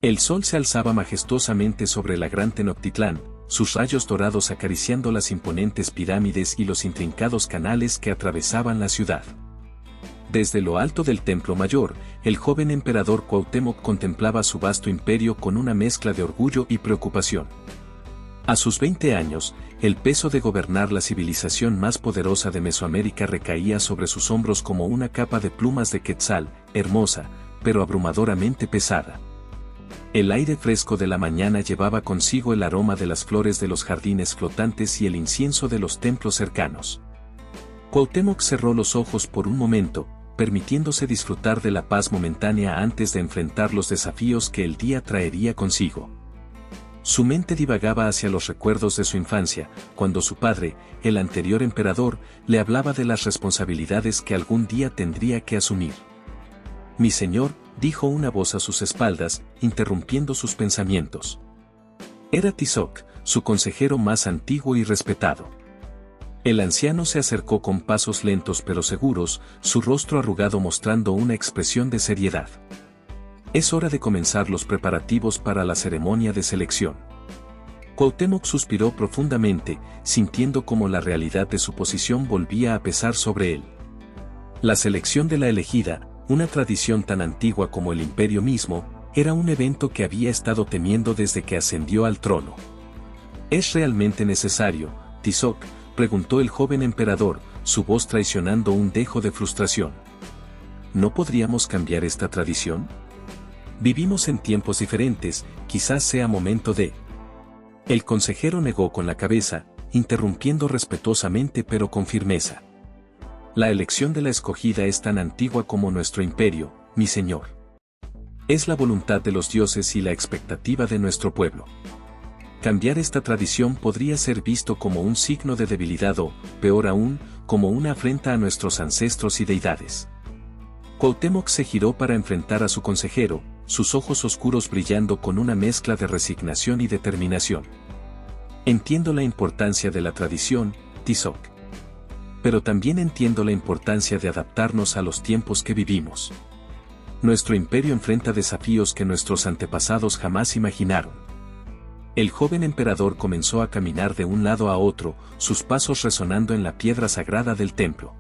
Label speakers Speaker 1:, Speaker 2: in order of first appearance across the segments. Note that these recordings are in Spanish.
Speaker 1: El sol se alzaba majestuosamente sobre la gran Tenochtitlán, sus rayos dorados acariciando las imponentes pirámides y los intrincados canales que atravesaban la ciudad. Desde lo alto del Templo Mayor, el joven emperador Cuauhtémoc contemplaba su vasto imperio con una mezcla de orgullo y preocupación. A sus 20 años, el peso de gobernar la civilización más poderosa de Mesoamérica recaía sobre sus hombros como una capa de plumas de quetzal, hermosa, pero abrumadoramente pesada. El aire fresco de la mañana llevaba consigo el aroma de las flores de los jardines flotantes y el incienso de los templos cercanos. Cuauhtémoc cerró los ojos por un momento, permitiéndose disfrutar de la paz momentánea antes de enfrentar los desafíos que el día traería consigo. Su mente divagaba hacia los recuerdos de su infancia, cuando su padre, el anterior emperador, le hablaba de las responsabilidades que algún día tendría que asumir. «Mi señor», dijo una voz a sus espaldas, interrumpiendo sus pensamientos. Era Tizoc, su consejero más antiguo y respetado. El anciano se acercó con pasos lentos pero seguros, su rostro arrugado mostrando una expresión de seriedad. «Es hora de comenzar los preparativos para la ceremonia de selección». Cuauhtémoc suspiró profundamente, sintiendo cómo la realidad de su posición volvía a pesar sobre él. La selección de la elegida, una tradición tan antigua como el imperio mismo, era un evento que había estado temiendo desde que ascendió al trono. «¿Es realmente necesario, Tizoc?», preguntó el joven emperador, su voz traicionando un dejo de frustración. «¿No podríamos cambiar esta tradición? Vivimos en tiempos diferentes, quizás sea momento de...». El consejero negó con la cabeza, interrumpiendo respetuosamente pero con firmeza. «La elección de la escogida es tan antigua como nuestro imperio, mi señor. Es la voluntad de los dioses y la expectativa de nuestro pueblo. Cambiar esta tradición podría ser visto como un signo de debilidad o, peor aún, como una afrenta a nuestros ancestros y deidades». Cuauhtémoc se giró para enfrentar a su consejero, sus ojos oscuros brillando con una mezcla de resignación y determinación. «Entiendo la importancia de la tradición, Tizoc. Pero también entiendo la importancia de adaptarnos a los tiempos que vivimos. Nuestro imperio enfrenta desafíos que nuestros antepasados jamás imaginaron». El joven emperador comenzó a caminar de un lado a otro, sus pasos resonando en la piedra sagrada del templo.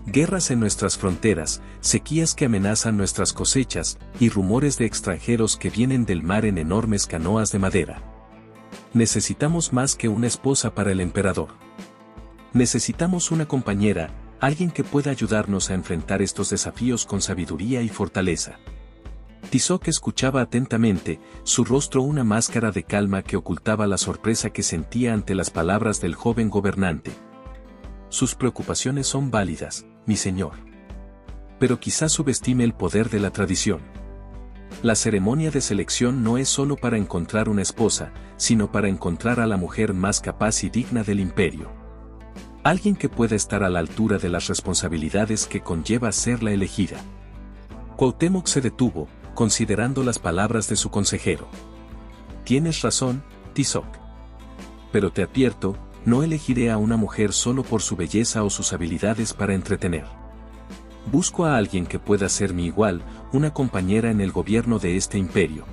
Speaker 1: «Guerras en nuestras fronteras, sequías que amenazan nuestras cosechas, y rumores de extranjeros que vienen del mar en enormes canoas de madera. Necesitamos más que una esposa para el emperador. Necesitamos una compañera, alguien que pueda ayudarnos a enfrentar estos desafíos con sabiduría y fortaleza». Tizoc escuchaba atentamente, su rostro una máscara de calma que ocultaba la sorpresa que sentía ante las palabras del joven gobernante. «Sus preocupaciones son válidas, mi señor. Pero quizás subestime el poder de la tradición. La ceremonia de selección no es solo para encontrar una esposa, sino para encontrar a la mujer más capaz y digna del imperio. Alguien que pueda estar a la altura de las responsabilidades que conlleva ser la elegida». Cuauhtémoc se detuvo, considerando las palabras de su consejero. «Tienes razón, Tizoc. Pero te advierto, no elegiré a una mujer solo por su belleza o sus habilidades para entretener. Busco a alguien que pueda ser mi igual, una compañera en el gobierno de este imperio.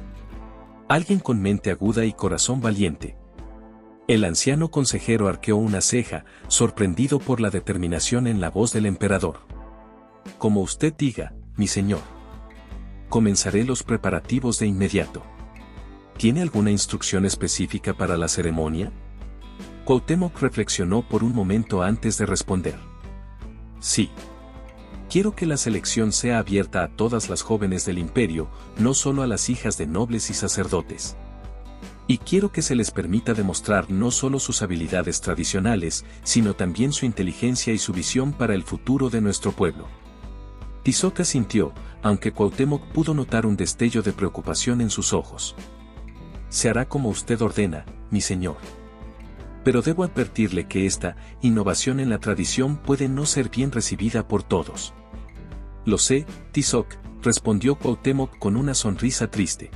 Speaker 1: Alguien con mente aguda y corazón valiente». El anciano consejero arqueó una ceja, sorprendido por la determinación en la voz del emperador. «Como usted diga, mi señor. Comenzaré los preparativos de inmediato». «¿Tiene alguna instrucción específica para la ceremonia?». Cuauhtémoc reflexionó por un momento antes de responder. «Sí. Quiero que la selección sea abierta a todas las jóvenes del imperio, no solo a las hijas de nobles y sacerdotes. Y quiero que se les permita demostrar no solo sus habilidades tradicionales, sino también su inteligencia y su visión para el futuro de nuestro pueblo». Tizoc asintió, aunque Cuauhtémoc pudo notar un destello de preocupación en sus ojos. «Se hará como usted ordena, mi señor. Pero debo advertirle que esta innovación en la tradición puede no ser bien recibida por todos». «Lo sé, Tizoc», respondió Cuauhtémoc con una sonrisa triste.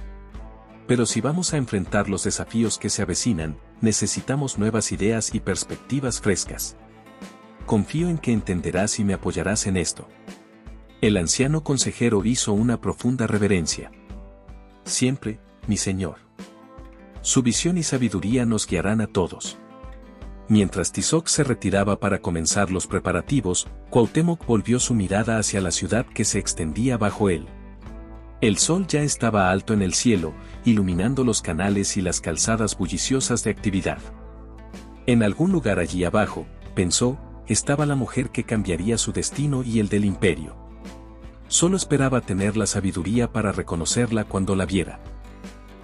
Speaker 1: «Pero si vamos a enfrentar los desafíos que se avecinan, necesitamos nuevas ideas y perspectivas frescas. Confío en que entenderás y me apoyarás en esto». El anciano consejero hizo una profunda reverencia. siempre, mi señor. Su visión y sabiduría nos guiarán a todos. Mientras Tizoc se retiraba para comenzar los preparativos, Cuauhtémoc volvió su mirada hacia la ciudad que se extendía bajo él. El sol ya estaba alto en el cielo, iluminando los canales y las calzadas bulliciosas de actividad. En algún lugar allí abajo, pensó, estaba la mujer que cambiaría su destino y el del imperio. Solo esperaba tener la sabiduría para reconocerla cuando la viera.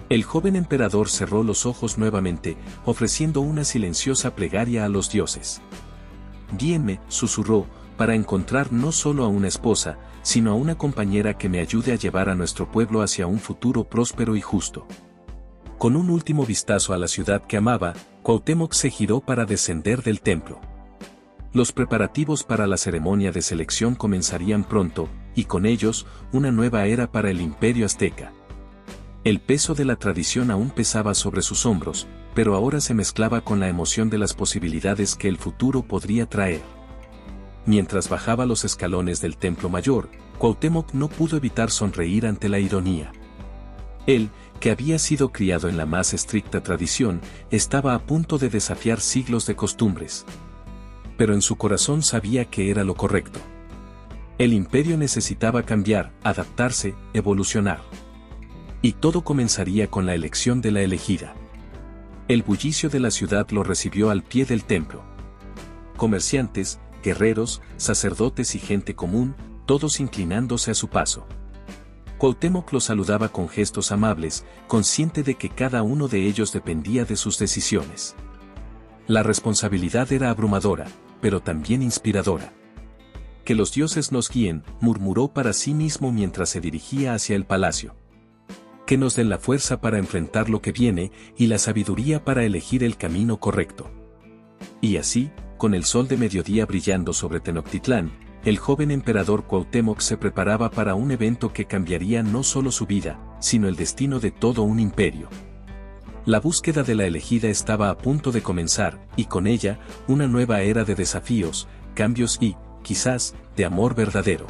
Speaker 1: El joven emperador cerró los ojos nuevamente, ofreciendo una silenciosa plegaria a los dioses. Guíenme, susurró, para encontrar no solo a una esposa, sino a una compañera que me ayude a llevar a nuestro pueblo hacia un futuro próspero y justo. Con un último vistazo a la ciudad que amaba, Cuauhtémoc se giró para descender del templo. Los preparativos para la ceremonia de selección comenzarían pronto, y con ellos, una nueva era para el imperio azteca. El peso de la tradición aún pesaba sobre sus hombros, pero ahora se mezclaba con la emoción de las posibilidades que el futuro podría traer. Mientras bajaba los escalones del templo mayor, Cuauhtémoc no pudo evitar sonreír ante la ironía. Él, que había sido criado en la más estricta tradición, estaba a punto de desafiar siglos de costumbres. Pero en su corazón sabía que era lo correcto. El imperio necesitaba cambiar, adaptarse, evolucionar. Y todo comenzaría con la elección de la elegida. El bullicio de la ciudad lo recibió al pie del templo. Comerciantes, guerreros, sacerdotes y gente común, todos inclinándose a su paso. Cuauhtémoc los saludaba con gestos amables, consciente de que cada uno de ellos dependía de sus decisiones. La responsabilidad era abrumadora, pero también inspiradora. Que los dioses nos guíen, murmuró para sí mismo mientras se dirigía hacia el palacio. Que nos den la fuerza para enfrentar lo que viene y la sabiduría para elegir el camino correcto. Y así, con el sol de mediodía brillando sobre Tenochtitlán, el joven emperador Cuauhtémoc se preparaba para un evento que cambiaría no solo su vida, sino el destino de todo un imperio. La búsqueda de la elegida estaba a punto de comenzar, y con ella, una nueva era de desafíos, cambios y, quizás, de amor verdadero.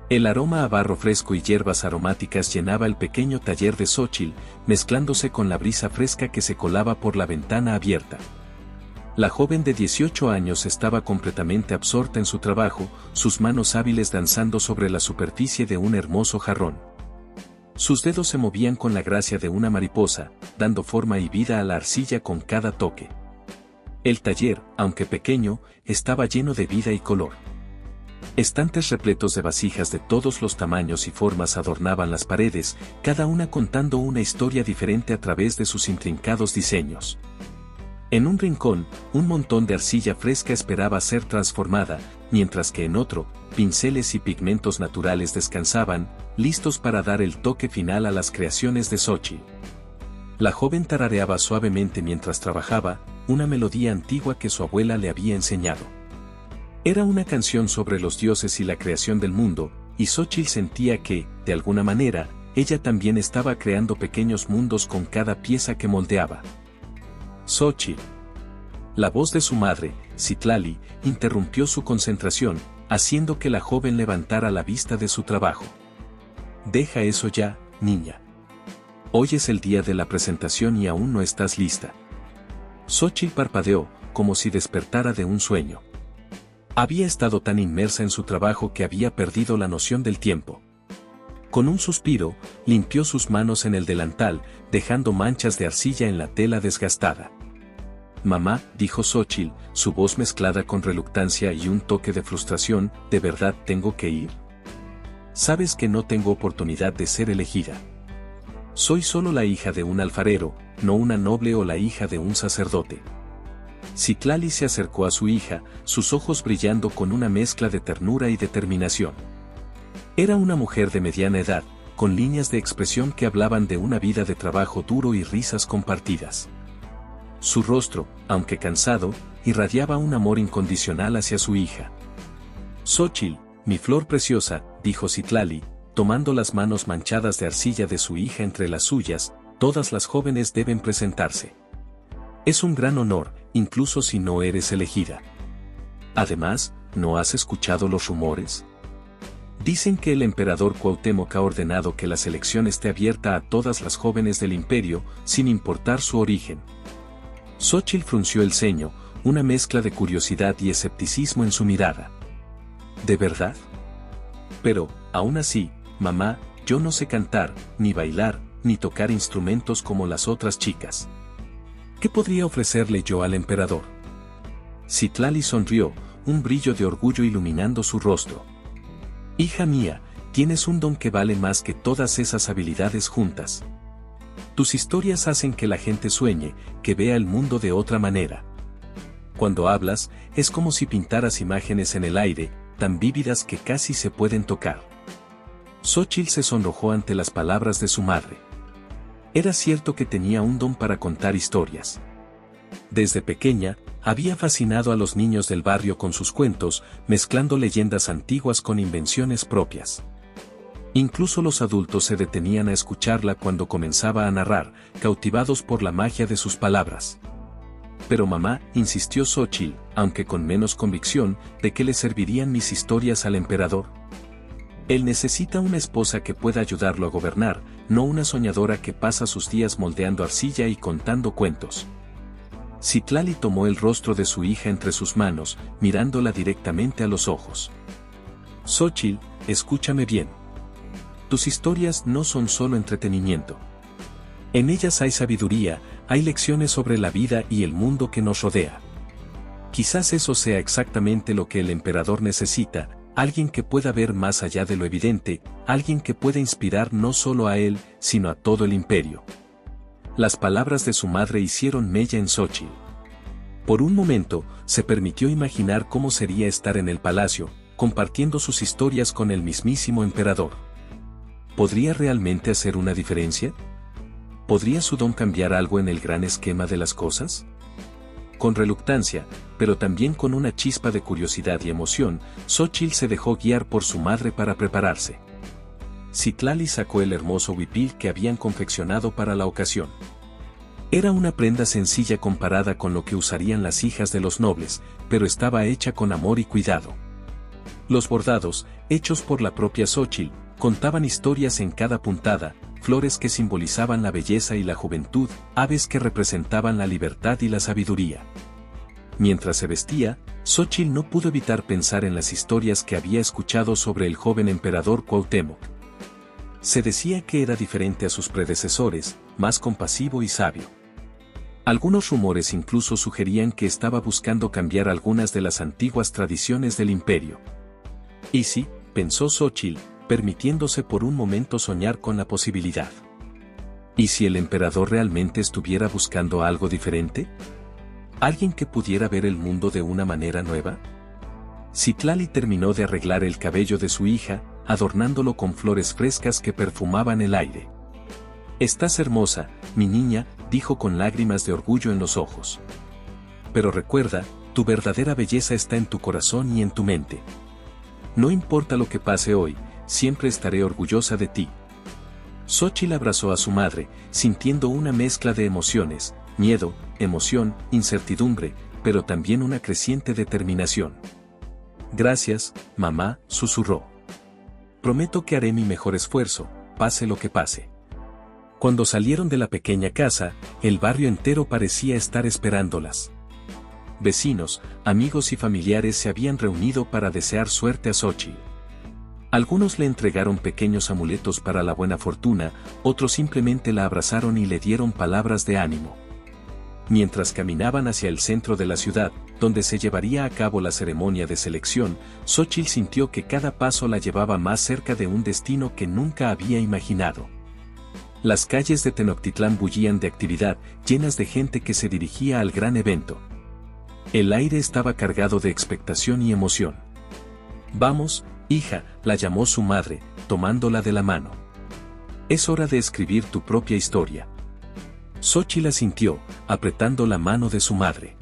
Speaker 1: El aroma a barro fresco y hierbas aromáticas llenaba el pequeño taller de Xóchitl, mezclándose con la brisa fresca que se colaba por la ventana abierta. La joven de 18 años estaba completamente absorta en su trabajo, sus manos hábiles danzando sobre la superficie de un hermoso jarrón. Sus dedos se movían con la gracia de una mariposa, dando forma y vida a la arcilla con cada toque. El taller, aunque pequeño, estaba lleno de vida y color. Estantes repletos de vasijas de todos los tamaños y formas adornaban las paredes, cada una contando una historia diferente a través de sus intrincados diseños. En un rincón, un montón de arcilla fresca esperaba ser transformada, mientras que en otro, pinceles y pigmentos naturales descansaban, listos para dar el toque final a las creaciones de Xóchitl. La joven tarareaba suavemente mientras trabajaba, una melodía antigua que su abuela le había enseñado. Era una canción sobre los dioses y la creación del mundo, y Xóchitl sentía que, de alguna manera, ella también estaba creando pequeños mundos con cada pieza que moldeaba. Xóchitl. La voz de su madre, Citlali, interrumpió su concentración, haciendo que la joven levantara la vista de su trabajo. Deja eso ya, niña. Hoy es el día de la presentación y aún no estás lista. Xóchitl parpadeó, como si despertara de un sueño. Había estado tan inmersa en su trabajo que había perdido la noción del tiempo. Con un suspiro, limpió sus manos en el delantal, dejando manchas de arcilla en la tela desgastada. Mamá, dijo Xóchitl, su voz mezclada con reluctancia y un toque de frustración, ¿de verdad tengo que ir? Sabes que no tengo oportunidad de ser elegida. Soy solo la hija de un alfarero, no una noble o la hija de un sacerdote. Citlali se acercó a su hija, sus ojos brillando con una mezcla de ternura y determinación. Era una mujer de mediana edad, con líneas de expresión que hablaban de una vida de trabajo duro y risas compartidas. Su rostro, aunque cansado, irradiaba un amor incondicional hacia su hija. Xóchitl, mi flor preciosa, dijo Citlali, tomando las manos manchadas de arcilla de su hija entre las suyas, todas las jóvenes deben presentarse. Es un gran honor, incluso si no eres elegida. Además, ¿no has escuchado los rumores? Dicen que el emperador Cuauhtémoc ha ordenado que la selección esté abierta a todas las jóvenes del imperio, sin importar su origen. Xóchitl frunció el ceño, una mezcla de curiosidad y escepticismo en su mirada. ¿De verdad? Pero, aún así, mamá, yo no sé cantar, ni bailar, ni tocar instrumentos como las otras chicas. ¿Qué podría ofrecerle yo al emperador? Citlali sonrió, un brillo de orgullo iluminando su rostro. Hija mía, tienes un don que vale más que todas esas habilidades juntas. Tus historias hacen que la gente sueñe, que vea el mundo de otra manera. Cuando hablas, es como si pintaras imágenes en el aire, tan vívidas que casi se pueden tocar. Xóchitl se sonrojó ante las palabras de su madre. Era cierto que tenía un don para contar historias. Desde pequeña, había fascinado a los niños del barrio con sus cuentos, mezclando leyendas antiguas con invenciones propias. Incluso los adultos se detenían a escucharla cuando comenzaba a narrar, cautivados por la magia de sus palabras. Pero mamá, insistió Xóchitl, aunque con menos convicción, ¿de qué le servirían mis historias al emperador? Él necesita una esposa que pueda ayudarlo a gobernar, no una soñadora que pasa sus días moldeando arcilla y contando cuentos. Citlali tomó el rostro de su hija entre sus manos, mirándola directamente a los ojos. Xóchitl, escúchame bien. Tus historias no son solo entretenimiento. En ellas hay sabiduría, hay lecciones sobre la vida y el mundo que nos rodea. Quizás eso sea exactamente lo que el emperador necesita, alguien que pueda ver más allá de lo evidente, alguien que pueda inspirar no solo a él, sino a todo el imperio. Las palabras de su madre hicieron mella en Xóchitl. Por un momento, se permitió imaginar cómo sería estar en el palacio, compartiendo sus historias con el mismísimo emperador. ¿Podría realmente hacer una diferencia? ¿Podría su don cambiar algo en el gran esquema de las cosas? Con reluctancia, pero también con una chispa de curiosidad y emoción, Xóchitl se dejó guiar por su madre para prepararse. Citlali sacó el hermoso huipil que habían confeccionado para la ocasión. Era una prenda sencilla comparada con lo que usarían las hijas de los nobles, pero estaba hecha con amor y cuidado. Los bordados, hechos por la propia Xóchitl, contaban historias en cada puntada, flores que simbolizaban la belleza y la juventud, aves que representaban la libertad y la sabiduría. Mientras se vestía, Xóchitl no pudo evitar pensar en las historias que había escuchado sobre el joven emperador Cuauhtémoc. Se decía que era diferente a sus predecesores, más compasivo y sabio. Algunos rumores incluso sugerían que estaba buscando cambiar algunas de las antiguas tradiciones del imperio. Y sí, pensó Xóchitl, permitiéndose por un momento soñar con la posibilidad. ¿Y si el emperador realmente estuviera buscando algo diferente? ¿Alguien que pudiera ver el mundo de una manera nueva? Citlali terminó de arreglar el cabello de su hija, adornándolo con flores frescas que perfumaban el aire. «Estás hermosa, mi niña», dijo con lágrimas de orgullo en los ojos. «Pero recuerda, tu verdadera belleza está en tu corazón y en tu mente. No importa lo que pase hoy, siempre estaré orgullosa de ti». Xóchitl abrazó a su madre, sintiendo una mezcla de emociones, miedo, emoción, incertidumbre, pero también una creciente determinación. «Gracias, mamá», susurró. «Prometo que haré mi mejor esfuerzo, pase lo que pase». Cuando salieron de la pequeña casa, el barrio entero parecía estar esperándolas. Vecinos, amigos y familiares se habían reunido para desear suerte a Xóchitl. Algunos le entregaron pequeños amuletos para la buena fortuna, otros simplemente la abrazaron y le dieron palabras de ánimo. Mientras caminaban hacia el centro de la ciudad, donde se llevaría a cabo la ceremonia de selección, Xóchitl sintió que cada paso la llevaba más cerca de un destino que nunca había imaginado. Las calles de Tenochtitlán bullían de actividad, llenas de gente que se dirigía al gran evento. El aire estaba cargado de expectación y emoción. «Vamos, hija», la llamó su madre, tomándola de la mano. «Es hora de escribir tu propia historia». Xóchitl asintió, apretando la mano de su madre.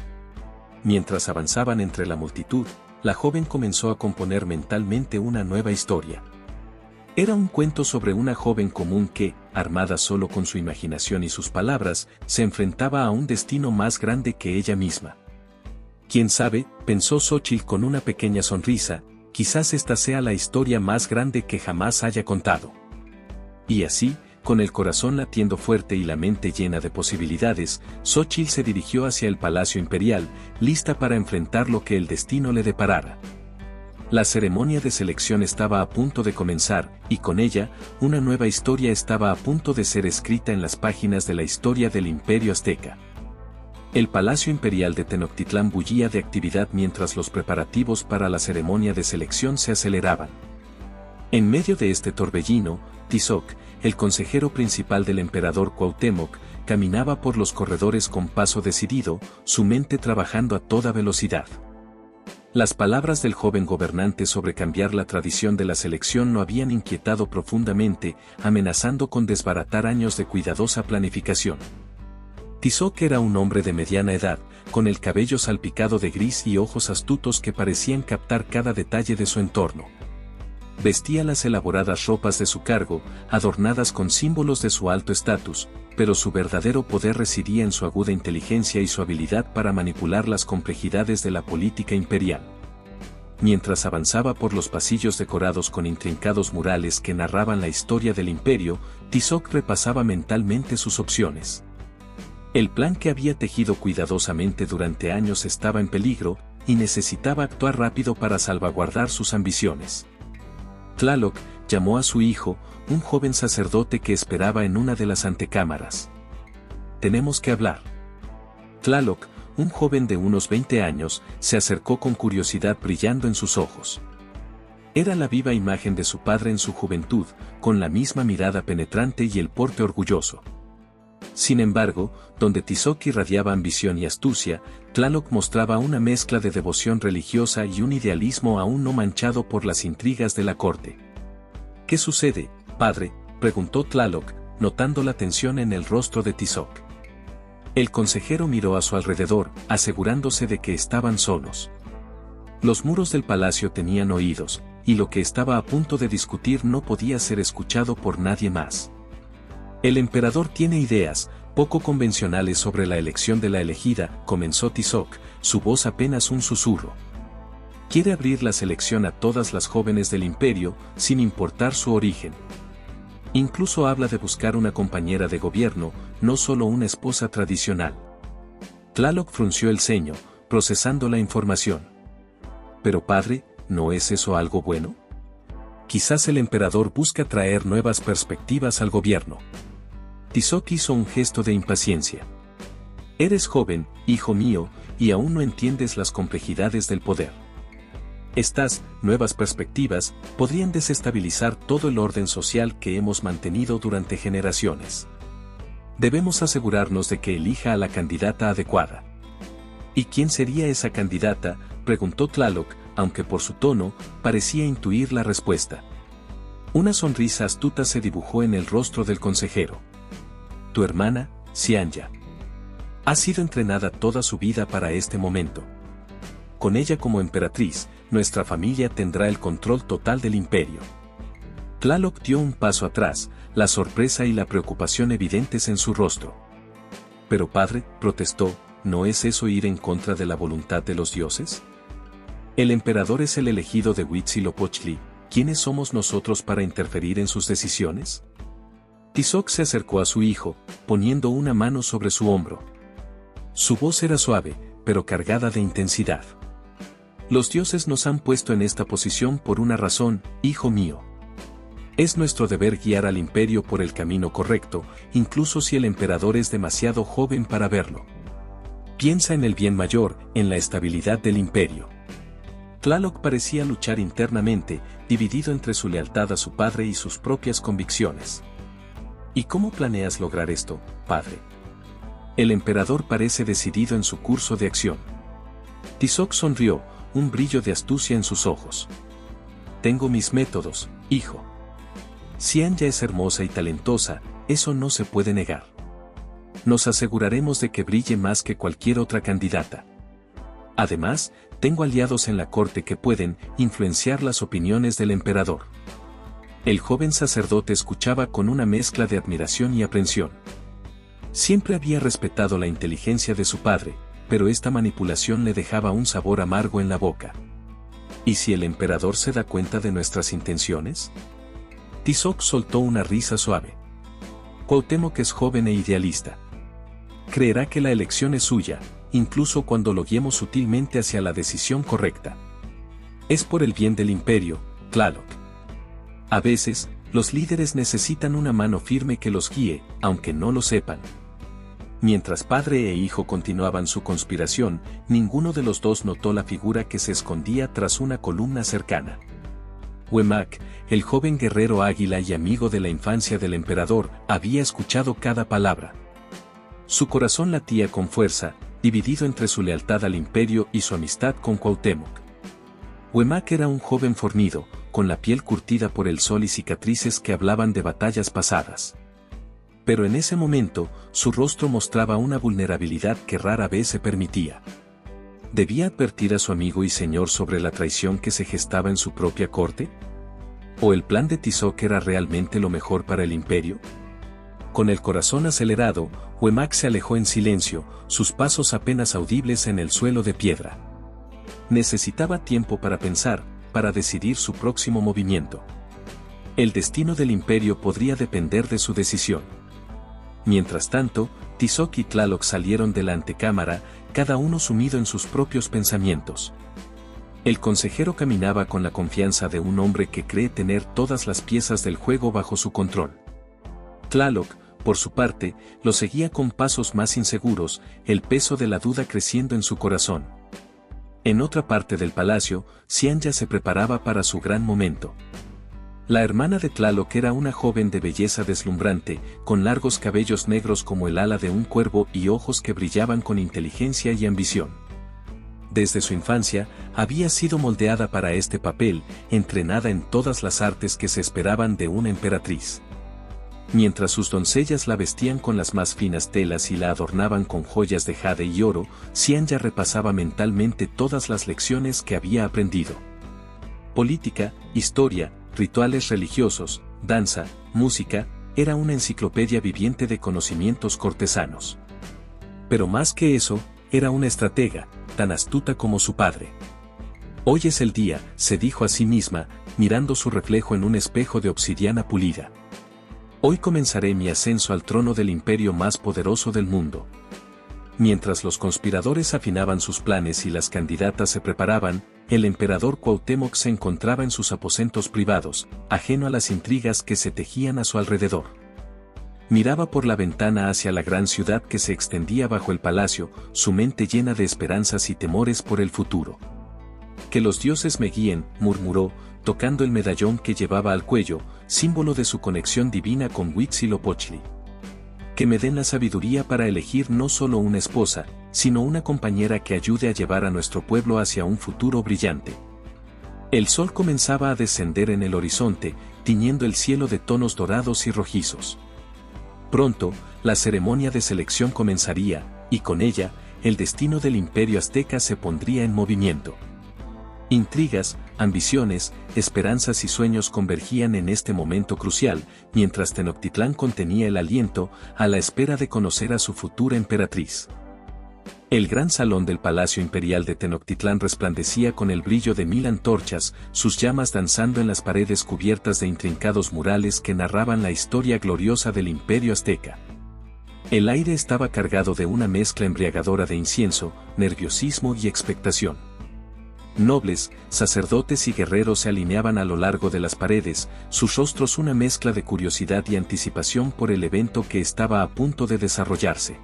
Speaker 1: Mientras avanzaban entre la multitud, la joven comenzó a componer mentalmente una nueva historia. Era un cuento sobre una joven común que, armada solo con su imaginación y sus palabras, se enfrentaba a un destino más grande que ella misma. «¿Quién sabe?», pensó Xóchitl con una pequeña sonrisa, Quizás esta sea la historia más grande que jamás haya contado. Y así, con el corazón latiendo fuerte y la mente llena de posibilidades, Xóchitl se dirigió hacia el Palacio Imperial, lista para enfrentar lo que el destino le deparara. La ceremonia de selección estaba a punto de comenzar, y con ella, una nueva historia estaba a punto de ser escrita en las páginas de la historia del Imperio Azteca. El Palacio Imperial de Tenochtitlán bullía de actividad mientras los preparativos para la ceremonia de selección se aceleraban. En medio de este torbellino, Tizoc, el consejero principal del emperador Cuauhtémoc, caminaba por los corredores con paso decidido, su mente trabajando a toda velocidad. Las palabras del joven gobernante sobre cambiar la tradición de la selección lo habían inquietado profundamente, amenazando con desbaratar años de cuidadosa planificación. Tizoc era un hombre de mediana edad, con el cabello salpicado de gris y ojos astutos que parecían captar cada detalle de su entorno. Vestía las elaboradas ropas de su cargo, adornadas con símbolos de su alto estatus, pero su verdadero poder residía en su aguda inteligencia y su habilidad para manipular las complejidades de la política imperial. Mientras avanzaba por los pasillos decorados con intrincados murales que narraban la historia del imperio, Tizoc repasaba mentalmente sus opciones. El plan que había tejido cuidadosamente durante años estaba en peligro, y necesitaba actuar rápido para salvaguardar sus ambiciones. Tlaloc llamó a su hijo, un joven sacerdote que esperaba en una de las antecámaras. «Tenemos que hablar». Tlaloc, un joven de unos 20 años, se acercó con curiosidad brillando en sus ojos. Era la viva imagen de su padre en su juventud, con la misma mirada penetrante y el porte orgulloso. Sin embargo, donde Tizoc irradiaba ambición y astucia, Tlaloc mostraba una mezcla de devoción religiosa y un idealismo aún no manchado por las intrigas de la corte. «¿Qué sucede, padre?», preguntó Tlaloc, notando la tensión en el rostro de Tizoc. El consejero miró a su alrededor, asegurándose de que estaban solos. Los muros del palacio tenían oídos, y lo que estaba a punto de discutir no podía ser escuchado por nadie más. «El emperador tiene ideas poco convencionales sobre la elección de la elegida», comenzó Tizoc, su voz apenas un susurro. «Quiere abrir la selección a todas las jóvenes del imperio, sin importar su origen. Incluso habla de buscar una compañera de gobierno, no solo una esposa tradicional». Tlaloc frunció el ceño, procesando la información. «Pero padre, ¿no es eso algo bueno? Quizás el emperador busca traer nuevas perspectivas al gobierno». Tizoc hizo un gesto de impaciencia. «Eres joven, hijo mío, y aún no entiendes las complejidades del poder. Estas nuevas perspectivas podrían desestabilizar todo el orden social que hemos mantenido durante generaciones. Debemos asegurarnos de que elija a la candidata adecuada». «¿Y quién sería esa candidata?», preguntó Tlaloc, aunque por su tono, parecía intuir la respuesta. Una sonrisa astuta se dibujó en el rostro del consejero. «Tu hermana, Xianya. Ha sido entrenada toda su vida para este momento. Con ella como emperatriz, nuestra familia tendrá el control total del imperio». Tlaloc dio un paso atrás, la sorpresa y la preocupación evidentes en su rostro. «Pero padre», protestó, «¿no es eso ir en contra de la voluntad de los dioses? El emperador es el elegido de Huitzilopochtli, ¿quiénes somos nosotros para interferir en sus decisiones?». Tizoc se acercó a su hijo, poniendo una mano sobre su hombro. Su voz era suave, pero cargada de intensidad. «Los dioses nos han puesto en esta posición por una razón, hijo mío. Es nuestro deber guiar al imperio por el camino correcto, incluso si el emperador es demasiado joven para verlo. Piensa en el bien mayor, en la estabilidad del imperio». Tlaloc parecía luchar internamente, dividido entre su lealtad a su padre y sus propias convicciones. «¿Y cómo planeas lograr esto, padre?». El emperador parece decidido en su curso de acción. Tizoc sonrió, un brillo de astucia en sus ojos. «Tengo mis métodos, hijo. Xianya es hermosa y talentosa, eso no se puede negar. Nos aseguraremos de que brille más que cualquier otra candidata. Además, tengo aliados en la corte que pueden influenciar las opiniones del emperador». El joven sacerdote escuchaba con una mezcla de admiración y aprensión. Siempre había respetado la inteligencia de su padre, pero esta manipulación le dejaba un sabor amargo en la boca. ¿Y si el emperador se da cuenta de nuestras intenciones? Tizoc soltó una risa suave. Cuauhtémoc es joven e idealista. Creerá que la elección es suya, incluso cuando lo guiemos sutilmente hacia la decisión correcta. Es por el bien del imperio, Tlaloc. A veces, los líderes necesitan una mano firme que los guíe, aunque no lo sepan. Mientras padre e hijo continuaban su conspiración, ninguno de los dos notó la figura que se escondía tras una columna cercana. Huemac, el joven guerrero águila y amigo de la infancia del emperador, había escuchado cada palabra. Su corazón latía con fuerza, dividido entre su lealtad al imperio y su amistad con Cuauhtémoc. Huemac era un joven fornido, con la piel curtida por el sol y cicatrices que hablaban de batallas pasadas. Pero en ese momento, su rostro mostraba una vulnerabilidad que rara vez se permitía. ¿Debía advertir a su amigo y señor sobre la traición que se gestaba en su propia corte? ¿O el plan de Tizoc era realmente lo mejor para el imperio? Con el corazón acelerado, Huemac se alejó en silencio, sus pasos apenas audibles en el suelo de piedra. Necesitaba tiempo para pensar, para decidir su próximo movimiento. El destino del imperio podría depender de su decisión. Mientras tanto, Tizoc y Tlaloc salieron de la antecámara, cada uno sumido en sus propios pensamientos. El consejero caminaba con la confianza de un hombre que cree tener todas las piezas del juego bajo su control. Tlaloc, por su parte, lo seguía con pasos más inseguros, el peso de la duda creciendo en su corazón. En otra parte del palacio, Xian ya se preparaba para su gran momento. La hermana de Tlaloc era una joven de belleza deslumbrante, con largos cabellos negros como el ala de un cuervo y ojos que brillaban con inteligencia y ambición. Desde su infancia, había sido moldeada para este papel, entrenada en todas las artes que se esperaban de una emperatriz. Mientras sus doncellas la vestían con las más finas telas y la adornaban con joyas de jade y oro, Xian ya repasaba mentalmente todas las lecciones que había aprendido. Política, historia, rituales religiosos, danza, música, era una enciclopedia viviente de conocimientos cortesanos. Pero más que eso, era una estratega, tan astuta como su padre. Hoy es el día, se dijo a sí misma, mirando su reflejo en un espejo de obsidiana pulida. Hoy comenzaré mi ascenso al trono del imperio más poderoso del mundo. Mientras los conspiradores afinaban sus planes y las candidatas se preparaban, el emperador Cuauhtémoc se encontraba en sus aposentos privados, ajeno a las intrigas que se tejían a su alrededor. Miraba por la ventana hacia la gran ciudad que se extendía bajo el palacio, su mente llena de esperanzas y temores por el futuro. Que los dioses me guíen, murmuró, tocando el medallón que llevaba al cuello, símbolo de su conexión divina con Huitzilopochtli. Que me den la sabiduría para elegir no solo una esposa, sino una compañera que ayude a llevar a nuestro pueblo hacia un futuro brillante. El sol comenzaba a descender en el horizonte, tiñendo el cielo de tonos dorados y rojizos. Pronto, la ceremonia de selección comenzaría, y con ella, el destino del imperio azteca se pondría en movimiento. Intrigas, ambiciones, esperanzas y sueños convergían en este momento crucial, mientras Tenochtitlán contenía el aliento, a la espera de conocer a su futura emperatriz. El gran salón del Palacio Imperial de Tenochtitlán resplandecía con el brillo de 1000 antorchas, sus llamas danzando en las paredes cubiertas de intrincados murales que narraban la historia gloriosa del imperio azteca. El aire estaba cargado de una mezcla embriagadora de incienso, nerviosismo y expectación. Nobles, sacerdotes y guerreros se alineaban a lo largo de las paredes, sus rostros una mezcla de curiosidad y anticipación por el evento que estaba a punto de desarrollarse.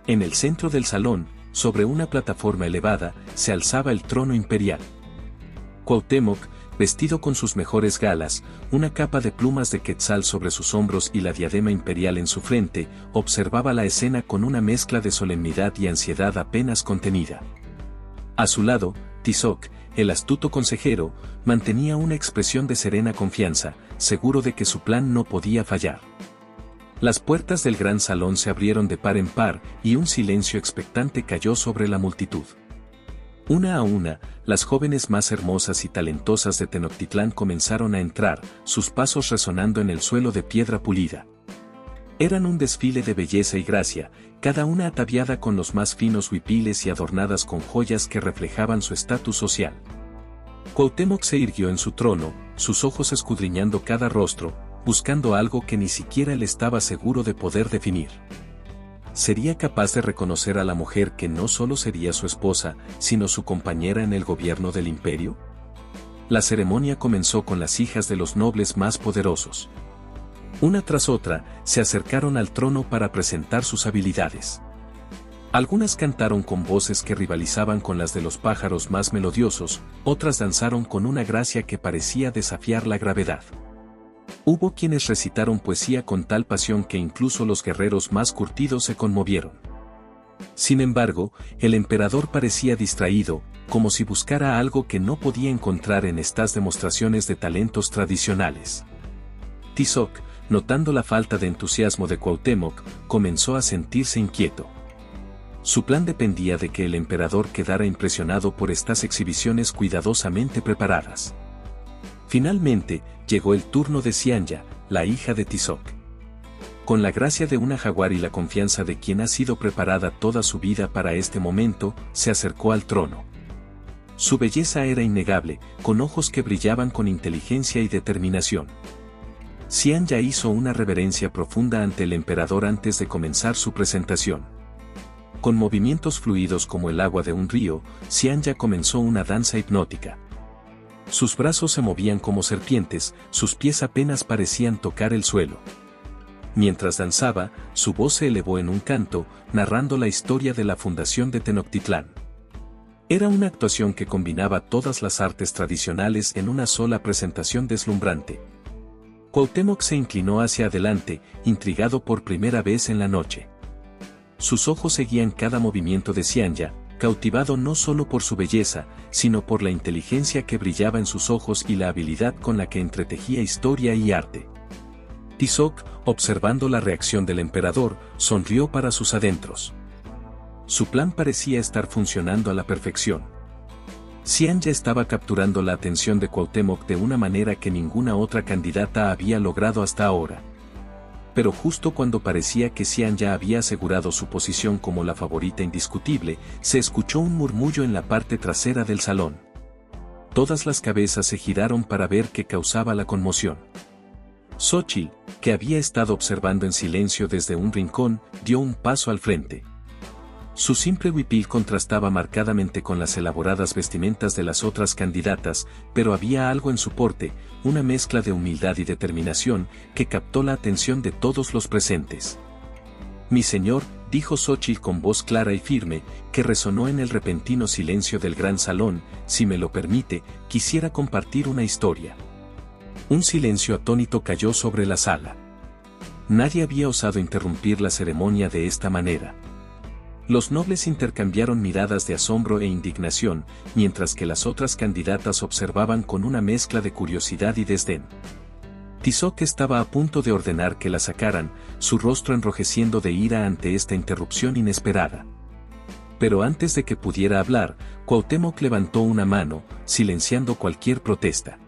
Speaker 1: En el centro del salón, sobre una plataforma elevada, se alzaba el trono imperial. Cuauhtémoc, vestido con sus mejores galas, una capa de plumas de quetzal sobre sus hombros y la diadema imperial en su frente, observaba la escena con una mezcla de solemnidad y ansiedad apenas contenida. A su lado, Tizoc, el astuto consejero, mantenía una expresión de serena confianza, seguro de que su plan no podía fallar. Las puertas del gran salón se abrieron de par en par, y un silencio expectante cayó sobre la multitud. Una a una, las jóvenes más hermosas y talentosas de Tenochtitlán comenzaron a entrar, sus pasos resonando en el suelo de piedra pulida. Eran un desfile de belleza y gracia, cada una ataviada con los más finos huipiles y adornadas con joyas que reflejaban su estatus social. Cuauhtémoc se irguió en su trono, sus ojos escudriñando cada rostro, buscando algo que ni siquiera él estaba seguro de poder definir. ¿Sería capaz de reconocer a la mujer que no solo sería su esposa, sino su compañera en el gobierno del imperio? La ceremonia comenzó con las hijas de los nobles más poderosos. Una tras otra, se acercaron al trono para presentar sus habilidades. Algunas cantaron con voces que rivalizaban con las de los pájaros más melodiosos, otras danzaron con una gracia que parecía desafiar la gravedad. Hubo quienes recitaron poesía con tal pasión que incluso los guerreros más curtidos se conmovieron. Sin embargo, el emperador parecía distraído, como si buscara algo que no podía encontrar en estas demostraciones de talentos tradicionales. Tizoc, notando la falta de entusiasmo de Cuauhtémoc, comenzó a sentirse inquieto. Su plan dependía de que el emperador quedara impresionado por estas exhibiciones cuidadosamente preparadas. Finalmente, llegó el turno de Xianya, la hija de Tizoc. Con la gracia de una jaguar y la confianza de quien ha sido preparada toda su vida para este momento, se acercó al trono. Su belleza era innegable, con ojos que brillaban con inteligencia y determinación. Xianya hizo una reverencia profunda ante el emperador antes de comenzar su presentación. Con movimientos fluidos como el agua de un río, Xianya comenzó una danza hipnótica. Sus brazos se movían como serpientes, sus pies apenas parecían tocar el suelo. Mientras danzaba, su voz se elevó en un canto, narrando la historia de la fundación de Tenochtitlán. Era una actuación que combinaba todas las artes tradicionales en una sola presentación deslumbrante. Cuauhtémoc se inclinó hacia adelante, intrigado por primera vez en la noche. Sus ojos seguían cada movimiento de Xianya, cautivado no solo por su belleza, sino por la inteligencia que brillaba en sus ojos y la habilidad con la que entretejía historia y arte. Tizoc, observando la reacción del emperador, sonrió para sus adentros. Su plan parecía estar funcionando a la perfección. Xianya estaba capturando la atención de Cuauhtémoc de una manera que ninguna otra candidata había logrado hasta ahora. Pero justo cuando parecía que Xianya había asegurado su posición como la favorita indiscutible, se escuchó un murmullo en la parte trasera del salón. Todas las cabezas se giraron para ver qué causaba la conmoción. Xóchitl, que había estado observando en silencio desde un rincón, dio un paso al frente. Su simple huipil contrastaba marcadamente con las elaboradas vestimentas de las otras candidatas, pero había algo en su porte, una mezcla de humildad y determinación, que captó la atención de todos los presentes. «Mi señor», dijo Xóchitl con voz clara y firme, que resonó en el repentino silencio del gran salón, «si me lo permite, quisiera compartir una historia». Un silencio atónito cayó sobre la sala. Nadie había osado interrumpir la ceremonia de esta manera. Los nobles intercambiaron miradas de asombro e indignación, mientras que las otras candidatas observaban con una mezcla de curiosidad y desdén. Tizoc estaba a punto de ordenar que la sacaran, su rostro enrojeciendo de ira ante esta interrupción inesperada. Pero antes de que pudiera hablar, Cuauhtémoc levantó una mano, silenciando cualquier protesta.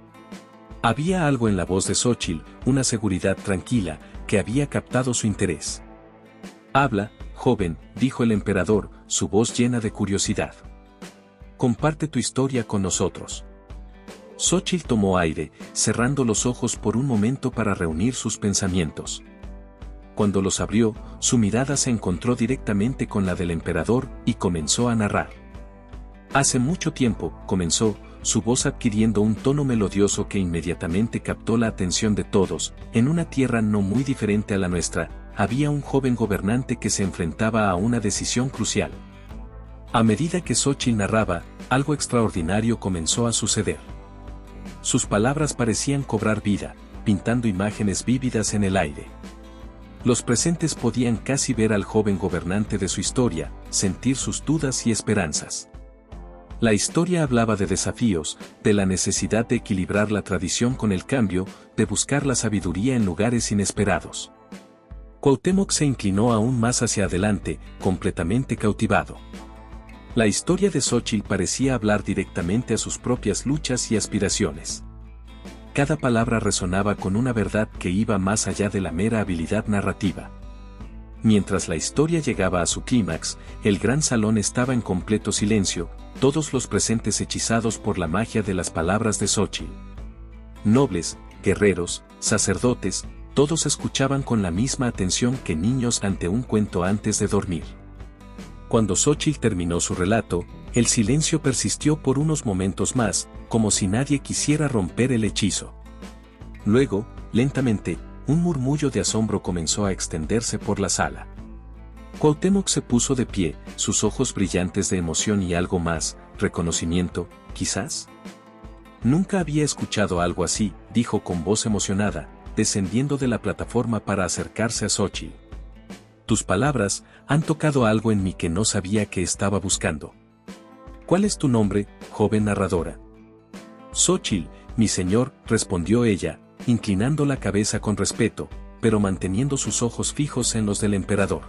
Speaker 1: Había algo en la voz de Xóchitl, una seguridad tranquila, que había captado su interés. «Habla, joven», dijo el emperador, su voz llena de curiosidad. «Comparte tu historia con nosotros». Xóchitl tomó aire, cerrando los ojos por un momento para reunir sus pensamientos. Cuando los abrió, su mirada se encontró directamente con la del emperador y comenzó a narrar. «Hace mucho tiempo», comenzó, su voz adquiriendo un tono melodioso que inmediatamente captó la atención de todos, «en una tierra no muy diferente a la nuestra, había un joven gobernante que se enfrentaba a una decisión crucial». A medida que Xóchitl narraba, algo extraordinario comenzó a suceder. Sus palabras parecían cobrar vida, pintando imágenes vívidas en el aire. Los presentes podían casi ver al joven gobernante de su historia, sentir sus dudas y esperanzas. La historia hablaba de desafíos, de la necesidad de equilibrar la tradición con el cambio, de buscar la sabiduría en lugares inesperados. Cuauhtémoc se inclinó aún más hacia adelante, completamente cautivado. La historia de Xóchitl parecía hablar directamente a sus propias luchas y aspiraciones. Cada palabra resonaba con una verdad que iba más allá de la mera habilidad narrativa. Mientras la historia llegaba a su clímax, el gran salón estaba en completo silencio, todos los presentes hechizados por la magia de las palabras de Xochitl. Nobles, guerreros, sacerdotes, todos escuchaban con la misma atención que niños ante un cuento antes de dormir. Cuando Xochitl terminó su relato, el silencio persistió por unos momentos más, como si nadie quisiera romper el hechizo. Luego, lentamente, un murmullo de asombro comenzó a extenderse por la sala. Cuauhtémoc se puso de pie, sus ojos brillantes de emoción y algo más, reconocimiento, quizás. Nunca había escuchado algo así, dijo con voz emocionada, descendiendo de la plataforma para acercarse a Xochitl. Tus palabras han tocado algo en mí que no sabía que estaba buscando. ¿Cuál es tu nombre, joven narradora? Xochitl, mi señor, respondió ella, inclinando la cabeza con respeto, pero manteniendo sus ojos fijos en los del emperador.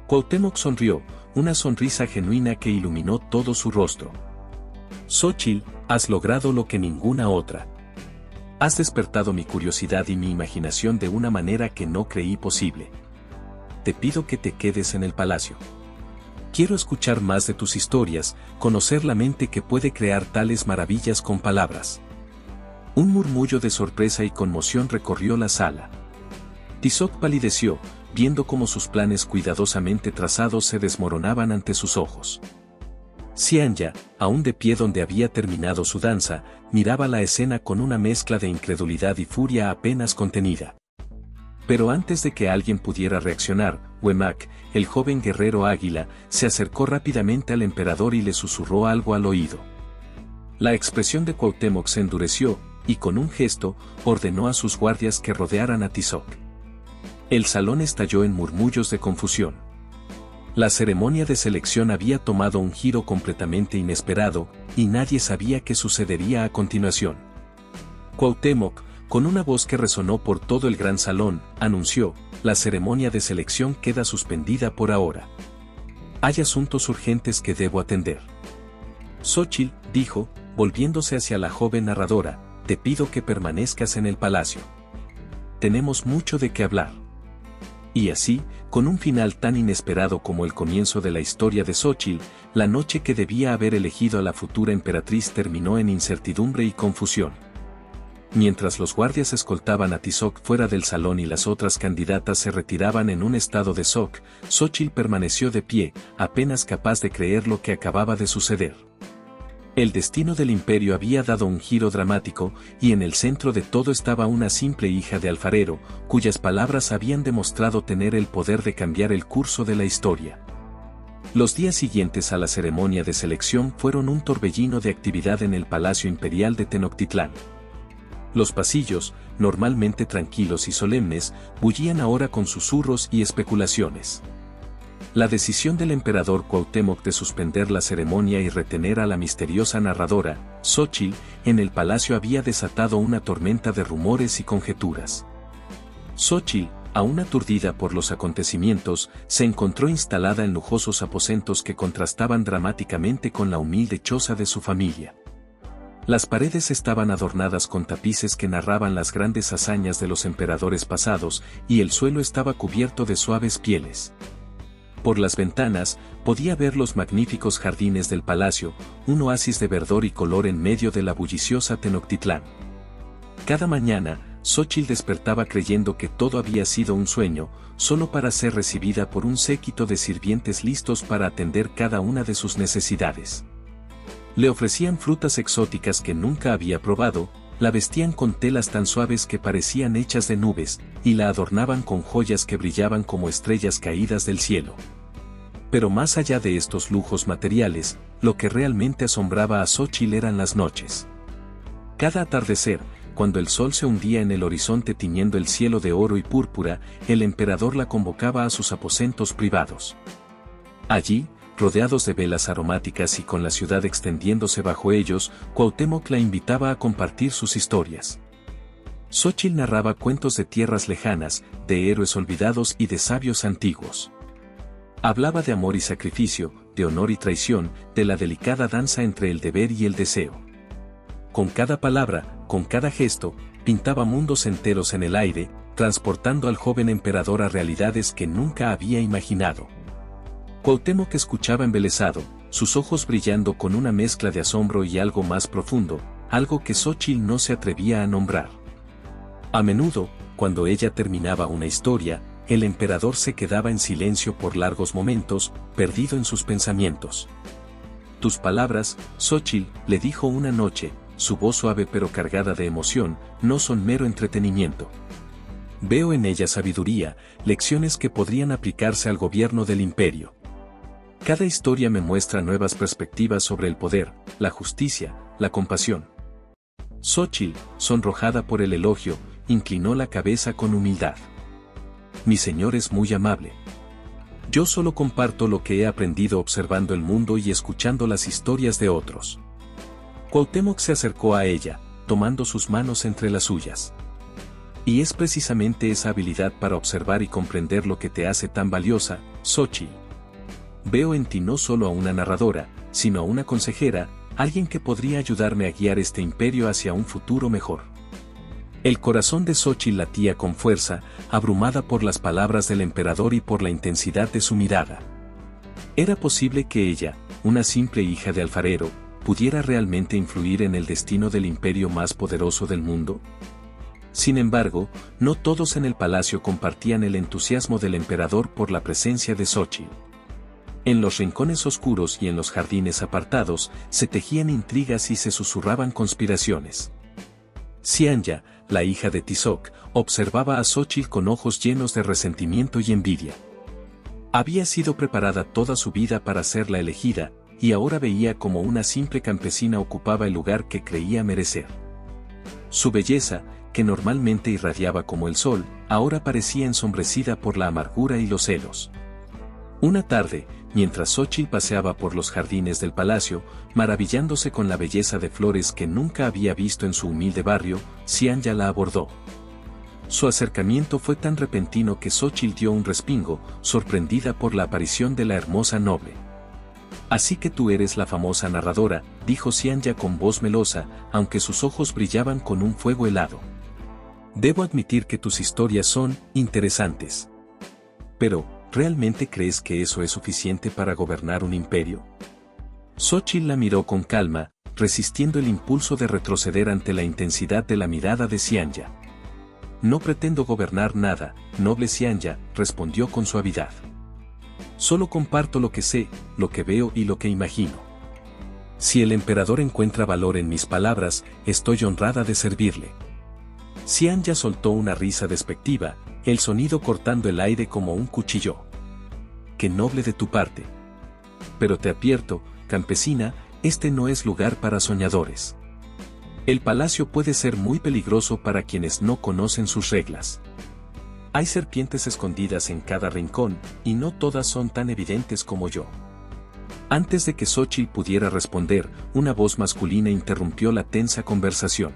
Speaker 1: Cuauhtémoc sonrió, una sonrisa genuina que iluminó todo su rostro. Xochitl, has logrado lo que ninguna otra. Has despertado mi curiosidad y mi imaginación de una manera que no creí posible. Te pido que te quedes en el palacio. Quiero escuchar más de tus historias, conocer la mente que puede crear tales maravillas con palabras. Un murmullo de sorpresa y conmoción recorrió la sala. Tizoc palideció, viendo cómo sus planes cuidadosamente trazados se desmoronaban ante sus ojos. Xianya, aún de pie donde había terminado su danza, miraba la escena con una mezcla de incredulidad y furia apenas contenida. Pero antes de que alguien pudiera reaccionar, Huemac, el joven guerrero águila, se acercó rápidamente al emperador y le susurró algo al oído. La expresión de Cuauhtémoc se endureció, y con un gesto, ordenó a sus guardias que rodearan a Tizoc. El salón estalló en murmullos de confusión. La ceremonia de selección había tomado un giro completamente inesperado, y nadie sabía qué sucedería a continuación. Cuauhtémoc, con una voz que resonó por todo el gran salón, anunció, la ceremonia de selección queda suspendida por ahora. Hay asuntos urgentes que debo atender. Xochitl, dijo, volviéndose hacia la joven narradora, te pido que permanezcas en el palacio. Tenemos mucho de qué hablar. Y así, con un final tan inesperado como el comienzo de la historia de Xochitl, la noche que debía haber elegido a la futura emperatriz terminó en incertidumbre y confusión. Mientras los guardias escoltaban a Tizoc fuera del salón y las otras candidatas se retiraban en un estado de shock, Xochitl permaneció de pie, apenas capaz de creer lo que acababa de suceder. El destino del imperio había dado un giro dramático, y en el centro de todo estaba una simple hija de alfarero, cuyas palabras habían demostrado tener el poder de cambiar el curso de la historia. Los días siguientes a la ceremonia de selección fueron un torbellino de actividad en el Palacio Imperial de Tenochtitlán. Los pasillos, normalmente tranquilos y solemnes, bullían ahora con susurros y especulaciones. La decisión del emperador Cuauhtémoc de suspender la ceremonia y retener a la misteriosa narradora, Xochitl, en el palacio había desatado una tormenta de rumores y conjeturas. Xochitl, aún aturdida por los acontecimientos, se encontró instalada en lujosos aposentos que contrastaban dramáticamente con la humilde choza de su familia. Las paredes estaban adornadas con tapices que narraban las grandes hazañas de los emperadores pasados, y el suelo estaba cubierto de suaves pieles. Por las ventanas, podía ver los magníficos jardines del palacio, un oasis de verdor y color en medio de la bulliciosa Tenochtitlán. Cada mañana, Xochitl despertaba creyendo que todo había sido un sueño, solo para ser recibida por un séquito de sirvientes listos para atender cada una de sus necesidades. Le ofrecían frutas exóticas que nunca había probado, la vestían con telas tan suaves que parecían hechas de nubes, y la adornaban con joyas que brillaban como estrellas caídas del cielo. Pero más allá de estos lujos materiales, lo que realmente asombraba a Xochitl eran las noches. Cada atardecer, cuando el sol se hundía en el horizonte tiñendo el cielo de oro y púrpura, el emperador la convocaba a sus aposentos privados. Allí, rodeados de velas aromáticas y con la ciudad extendiéndose bajo ellos, Cuauhtémoc la invitaba a compartir sus historias. Xochitl narraba cuentos de tierras lejanas, de héroes olvidados y de sabios antiguos. Hablaba de amor y sacrificio, de honor y traición, de la delicada danza entre el deber y el deseo. Con cada palabra, con cada gesto, pintaba mundos enteros en el aire, transportando al joven emperador a realidades que nunca había imaginado. Cuauhtémoc escuchaba embelesado, sus ojos brillando con una mezcla de asombro y algo más profundo, algo que Xóchitl no se atrevía a nombrar. A menudo, cuando ella terminaba una historia, el emperador se quedaba en silencio por largos momentos, perdido en sus pensamientos. «Tus palabras, Xóchitl», le dijo una noche, su voz suave pero cargada de emoción, «no son mero entretenimiento. Veo en ellas sabiduría, lecciones que podrían aplicarse al gobierno del imperio. Cada historia me muestra nuevas perspectivas sobre el poder, la justicia, la compasión». Xóchitl, sonrojada por el elogio, inclinó la cabeza con humildad. «Mi señor es muy amable. Yo solo comparto lo que he aprendido observando el mundo y escuchando las historias de otros». Cuauhtémoc se acercó a ella, tomando sus manos entre las suyas. «Y es precisamente esa habilidad para observar y comprender lo que te hace tan valiosa, Xóchitl. Veo en ti no solo a una narradora, sino a una consejera, alguien que podría ayudarme a guiar este imperio hacia un futuro mejor». El corazón de Xóchitl latía con fuerza, abrumada por las palabras del emperador y por la intensidad de su mirada. ¿Era posible que ella, una simple hija de alfarero, pudiera realmente influir en el destino del imperio más poderoso del mundo? Sin embargo, no todos en el palacio compartían el entusiasmo del emperador por la presencia de Xóchitl. En los rincones oscuros y en los jardines apartados, se tejían intrigas y se susurraban conspiraciones. Xianya, la hija de Tizoc, observaba a Xóchitl con ojos llenos de resentimiento y envidia. Había sido preparada toda su vida para ser la elegida, y ahora veía como una simple campesina ocupaba el lugar que creía merecer. Su belleza, que normalmente irradiaba como el sol, ahora parecía ensombrecida por la amargura y los celos. Una tarde, mientras Xóchitl paseaba por los jardines del palacio, maravillándose con la belleza de flores que nunca había visto en su humilde barrio, Xianya la abordó. Su acercamiento fue tan repentino que Xóchitl dio un respingo, sorprendida por la aparición de la hermosa noble. «Así que tú eres la famosa narradora», dijo Xianya con voz melosa, aunque sus ojos brillaban con un fuego helado. «Debo admitir que tus historias son interesantes. Pero, ¿realmente crees que eso es suficiente para gobernar un imperio?». Xóchitl la miró con calma, resistiendo el impulso de retroceder ante la intensidad de la mirada de Xianya. «No pretendo gobernar nada, noble Xianya», respondió con suavidad. «Solo comparto lo que sé, lo que veo y lo que imagino. Si el emperador encuentra valor en mis palabras, estoy honrada de servirle». Xianya soltó una risa despectiva, el sonido cortando el aire como un cuchillo. «Qué noble de tu parte. Pero te advierto, campesina, este no es lugar para soñadores. El palacio puede ser muy peligroso para quienes no conocen sus reglas. Hay serpientes escondidas en cada rincón, y no todas son tan evidentes como yo». Antes de que Xóchitl pudiera responder, una voz masculina interrumpió la tensa conversación.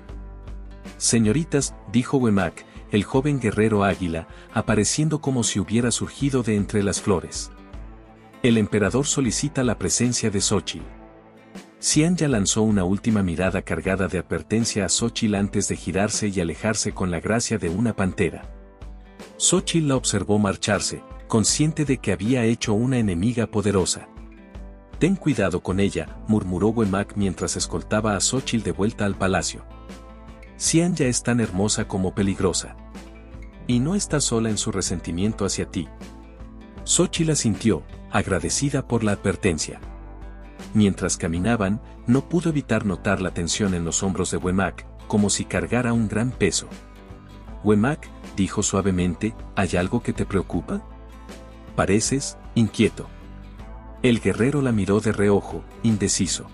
Speaker 1: «Señoritas», dijo Huemac, el joven guerrero águila, apareciendo como si hubiera surgido de entre las flores. «El emperador solicita la presencia de Xóchitl». Xianya lanzó una última mirada cargada de advertencia a Xóchitl antes de girarse y alejarse con la gracia de una pantera. Xóchitl la observó marcharse, consciente de que había hecho una enemiga poderosa. «Ten cuidado con ella», murmuró Huemac mientras escoltaba a Xóchitl de vuelta al palacio. «Xianya es tan hermosa como peligrosa. Y no está sola en su resentimiento hacia ti». Xóchitl asintió, agradecida por la advertencia. Mientras caminaban, no pudo evitar notar la tensión en los hombros de Huemac, como si cargara un gran peso. «Huemac», dijo suavemente, «¿hay algo que te preocupa? Pareces inquieto». El guerrero la miró de reojo, indeciso.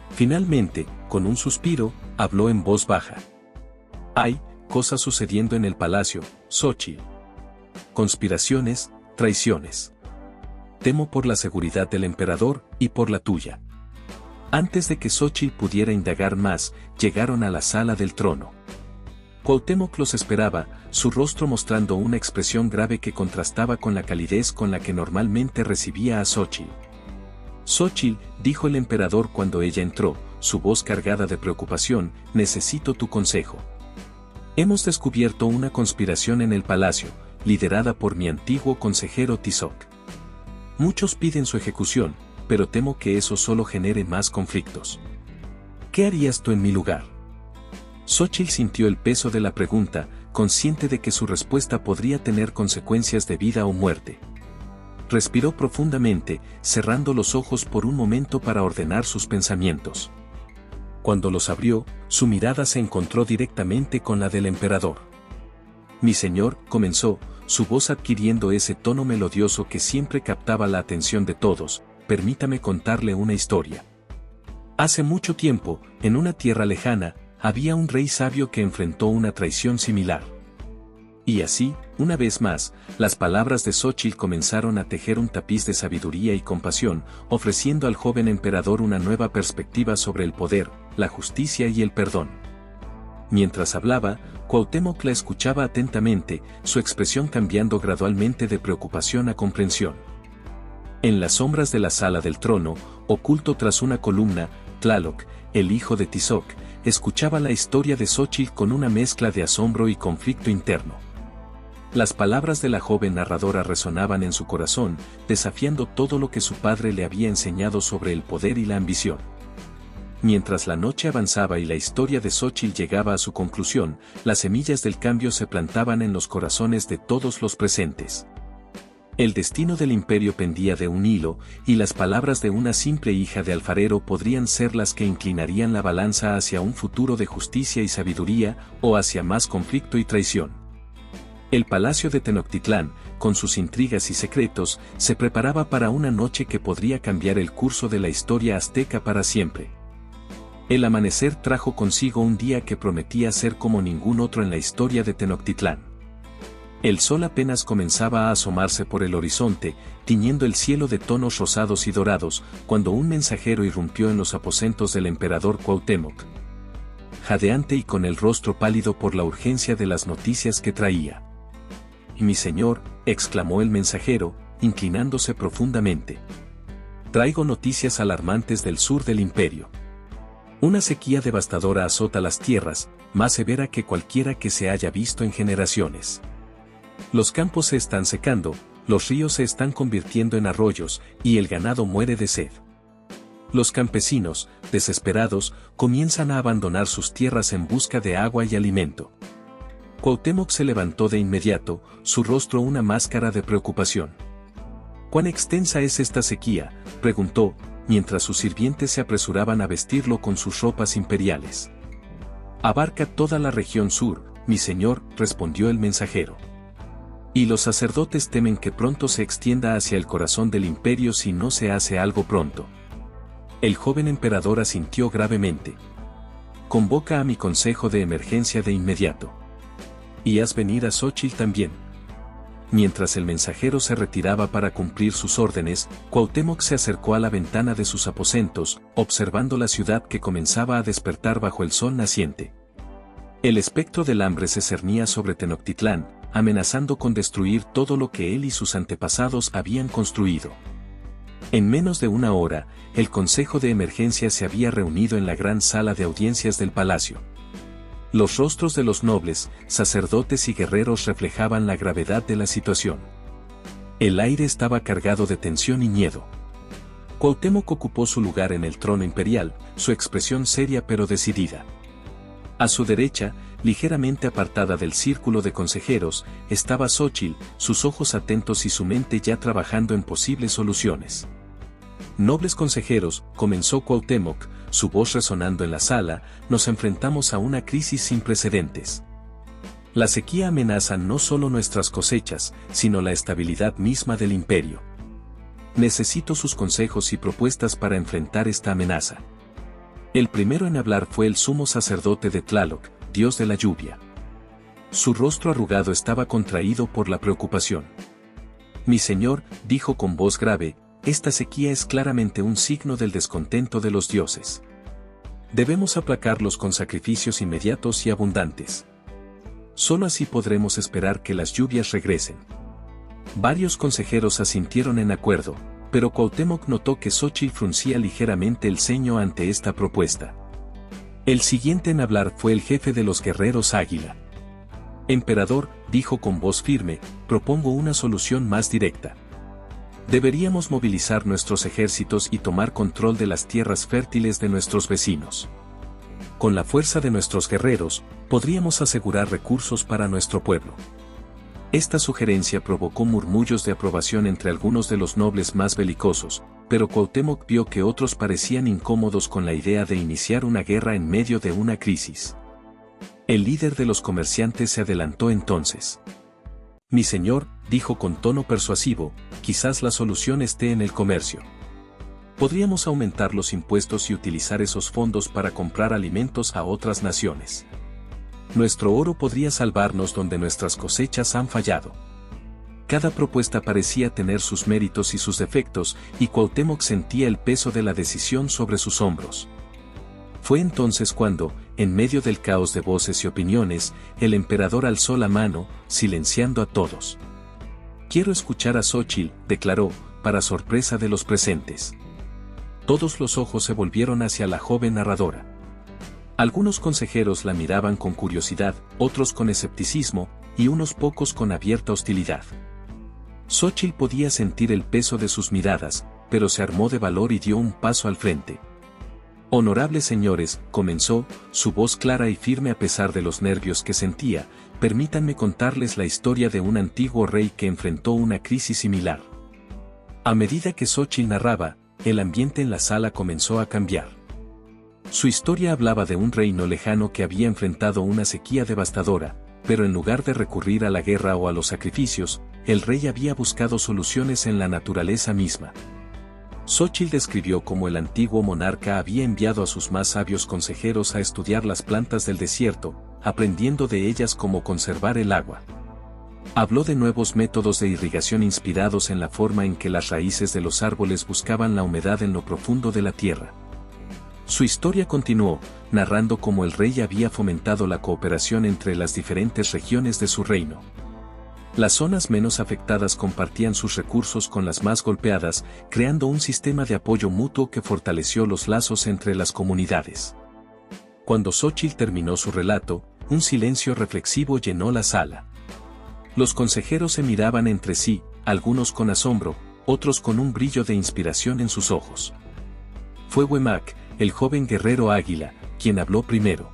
Speaker 1: Finalmente, con un suspiro, habló en voz baja. «Hay cosas sucediendo en el palacio, Xóchitl. Conspiraciones, traiciones. Temo por la seguridad del emperador y por la tuya». Antes de que Xóchitl pudiera indagar más, llegaron a la sala del trono. Cuauhtémoc los esperaba, su rostro mostrando una expresión grave que contrastaba con la calidez con la que normalmente recibía a Xóchitl. «Xóchitl», dijo el emperador cuando ella entró, su voz cargada de preocupación, «necesito tu consejo». Hemos descubierto una conspiración en el palacio, liderada por mi antiguo consejero Tizoc. Muchos piden su ejecución, pero temo que eso solo genere más conflictos. ¿Qué harías tú en mi lugar? Xochitl sintió el peso de la pregunta, consciente de que su respuesta podría tener consecuencias de vida o muerte. Respiró profundamente, cerrando los ojos por un momento para ordenar sus pensamientos. Cuando los abrió, su mirada se encontró directamente con la del emperador. Mi señor, comenzó, su voz adquiriendo ese tono melodioso que siempre captaba la atención de todos, permítame contarle una historia. Hace mucho tiempo, en una tierra lejana, había un rey sabio que enfrentó una traición similar. Y así, una vez más, las palabras de Xochitl comenzaron a tejer un tapiz de sabiduría y compasión, ofreciendo al joven emperador una nueva perspectiva sobre el poder, la justicia y el perdón. Mientras hablaba, Cuauhtémoc la escuchaba atentamente, su expresión cambiando gradualmente de preocupación a comprensión. En las sombras de la sala del trono, oculto tras una columna, Tlaloc, el hijo de Tizoc, escuchaba la historia de Xochitl con una mezcla de asombro y conflicto interno. Las palabras de la joven narradora resonaban en su corazón, desafiando todo lo que su padre le había enseñado sobre el poder y la ambición. Mientras la noche avanzaba y la historia de Xochitl llegaba a su conclusión, las semillas del cambio se plantaban en los corazones de todos los presentes. El destino del imperio pendía de un hilo, y las palabras de una simple hija de alfarero podrían ser las que inclinarían la balanza hacia un futuro de justicia y sabiduría, o hacia más conflicto y traición. El palacio de Tenochtitlán, con sus intrigas y secretos, se preparaba para una noche que podría cambiar el curso de la historia azteca para siempre. El amanecer trajo consigo un día que prometía ser como ningún otro en la historia de Tenochtitlán. El sol apenas comenzaba a asomarse por el horizonte, tiñendo el cielo de tonos rosados y dorados, cuando un mensajero irrumpió en los aposentos del emperador Cuauhtémoc. Jadeante y con el rostro pálido por la urgencia de las noticias que traía. «Mi señor», exclamó el mensajero, inclinándose profundamente. «Traigo noticias alarmantes del sur del imperio. Una sequía devastadora azota las tierras, más severa que cualquiera que se haya visto en generaciones. Los campos se están secando, los ríos se están convirtiendo en arroyos, y el ganado muere de sed. Los campesinos, desesperados, comienzan a abandonar sus tierras en busca de agua y alimento». Cuauhtémoc se levantó de inmediato, su rostro una máscara de preocupación. «¿Cuán extensa es esta sequía?», preguntó, mientras sus sirvientes se apresuraban a vestirlo con sus ropas imperiales. «Abarca toda la región sur, mi señor», respondió el mensajero. «Y los sacerdotes temen que pronto se extienda hacia el corazón del imperio si no se hace algo pronto». El joven emperador asintió gravemente. «Convoca a mi consejo de emergencia de inmediato. Y haz venir a Xochitl también». Mientras el mensajero se retiraba para cumplir sus órdenes, Cuauhtémoc se acercó a la ventana de sus aposentos, observando la ciudad que comenzaba a despertar bajo el sol naciente. El espectro del hambre se cernía sobre Tenochtitlán, amenazando con destruir todo lo que él y sus antepasados habían construido. En menos de una hora, el Consejo de Emergencia se había reunido en la gran sala de audiencias del palacio. Los rostros de los nobles, sacerdotes y guerreros reflejaban la gravedad de la situación. El aire estaba cargado de tensión y miedo. Cuauhtémoc ocupó su lugar en el trono imperial, su expresión seria pero decidida. A su derecha, ligeramente apartada del círculo de consejeros, estaba Xochitl, sus ojos atentos y su mente ya trabajando en posibles soluciones. «Nobles consejeros», comenzó Cuauhtémoc, su voz resonando en la sala, «nos enfrentamos a una crisis sin precedentes. La sequía amenaza no solo nuestras cosechas, sino la estabilidad misma del imperio. Necesito sus consejos y propuestas para enfrentar esta amenaza». El primero en hablar fue el sumo sacerdote de Tlaloc, dios de la lluvia. Su rostro arrugado estaba contraído por la preocupación. «Mi señor», dijo con voz grave, «esta sequía es claramente un signo del descontento de los dioses. Debemos aplacarlos con sacrificios inmediatos y abundantes. Solo así podremos esperar que las lluvias regresen». Varios consejeros asintieron en acuerdo, pero Cuauhtémoc notó que Xochitl fruncía ligeramente el ceño ante esta propuesta. El siguiente en hablar fue el jefe de los guerreros Águila. Emperador, dijo con voz firme, propongo una solución más directa. Deberíamos movilizar nuestros ejércitos y tomar control de las tierras fértiles de nuestros vecinos. Con la fuerza de nuestros guerreros, podríamos asegurar recursos para nuestro pueblo. Esta sugerencia provocó murmullos de aprobación entre algunos de los nobles más belicosos, pero Cuauhtémoc vio que otros parecían incómodos con la idea de iniciar una guerra en medio de una crisis. El líder de los comerciantes se adelantó entonces. Mi señor, dijo con tono persuasivo, quizás la solución esté en el comercio. Podríamos aumentar los impuestos y utilizar esos fondos para comprar alimentos a otras naciones. Nuestro oro podría salvarnos donde nuestras cosechas han fallado. Cada propuesta parecía tener sus méritos y sus defectos, y Cuauhtémoc sentía el peso de la decisión sobre sus hombros. Fue entonces cuando, en medio del caos de voces y opiniones, el emperador alzó la mano, silenciando a todos. Quiero escuchar a Xóchitl, declaró, para sorpresa de los presentes. Todos los ojos se volvieron hacia la joven narradora. Algunos consejeros la miraban con curiosidad, otros con escepticismo, y unos pocos con abierta hostilidad. Xóchitl podía sentir el peso de sus miradas, pero se armó de valor y dio un paso al frente. Honorables señores, comenzó, su voz clara y firme a pesar de los nervios que sentía, permítanme contarles la historia de un antiguo rey que enfrentó una crisis similar. A medida que Xóchitl narraba, el ambiente en la sala comenzó a cambiar. Su historia hablaba de un reino lejano que había enfrentado una sequía devastadora, pero en lugar de recurrir a la guerra o a los sacrificios, el rey había buscado soluciones en la naturaleza misma. Xóchitl describió cómo el antiguo monarca había enviado a sus más sabios consejeros a estudiar las plantas del desierto, aprendiendo de ellas cómo conservar el agua. Habló de nuevos métodos de irrigación inspirados en la forma en que las raíces de los árboles buscaban la humedad en lo profundo de la tierra. Su historia continuó, narrando cómo el rey había fomentado la cooperación entre las diferentes regiones de su reino. Las zonas menos afectadas compartían sus recursos con las más golpeadas, creando un sistema de apoyo mutuo que fortaleció los lazos entre las comunidades. Cuando Xóchitl terminó su relato, un silencio reflexivo llenó la sala. Los consejeros se miraban entre sí, algunos con asombro, otros con un brillo de inspiración en sus ojos. Fue Huemac, el joven guerrero águila, quien habló primero.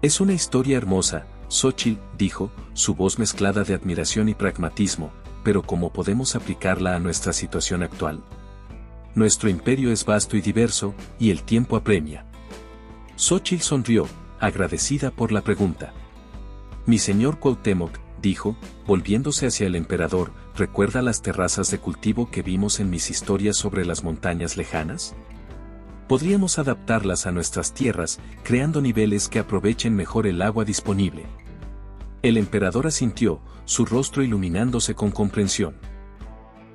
Speaker 1: Es una historia hermosa, Xóchitl, dijo, su voz mezclada de admiración y pragmatismo, pero ¿cómo podemos aplicarla a nuestra situación actual? Nuestro imperio es vasto y diverso, y el tiempo apremia. Xóchitl sonrió, agradecida por la pregunta. Mi señor Cuauhtémoc, dijo, volviéndose hacia el emperador, ¿recuerda las terrazas de cultivo que vimos en mis historias sobre las montañas lejanas? Podríamos adaptarlas a nuestras tierras, creando niveles que aprovechen mejor el agua disponible. El emperador asintió, su rostro iluminándose con comprensión.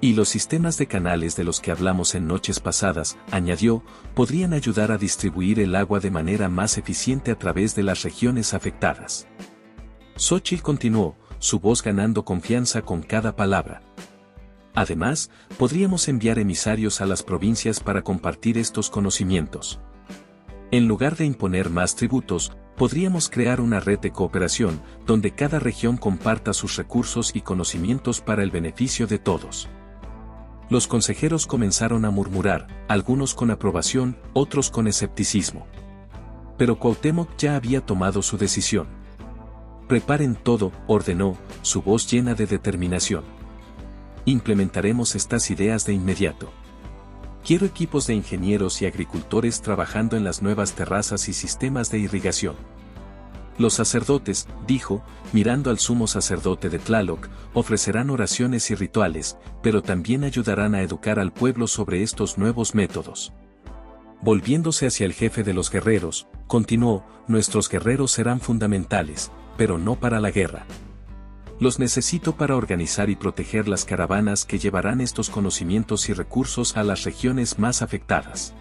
Speaker 1: Y los sistemas de canales de los que hablamos en noches pasadas, añadió, podrían ayudar a distribuir el agua de manera más eficiente a través de las regiones afectadas. Xóchitl continuó, su voz ganando confianza con cada palabra. Además, podríamos enviar emisarios a las provincias para compartir estos conocimientos. En lugar de imponer más tributos, podríamos crear una red de cooperación, donde cada región comparta sus recursos y conocimientos para el beneficio de todos. Los consejeros comenzaron a murmurar, algunos con aprobación, otros con escepticismo. Pero Cuauhtémoc ya había tomado su decisión. Preparen todo, ordenó, su voz llena de determinación. Implementaremos estas ideas de inmediato. Quiero equipos de ingenieros y agricultores trabajando en las nuevas terrazas y sistemas de irrigación. Los sacerdotes, dijo, mirando al sumo sacerdote de Tlaloc, ofrecerán oraciones y rituales, pero también ayudarán a educar al pueblo sobre estos nuevos métodos. Volviéndose hacia el jefe de los guerreros, continuó, nuestros guerreros serán fundamentales, pero no para la guerra. Los necesito para organizar y proteger las caravanas que llevarán estos conocimientos y recursos a las regiones más afectadas.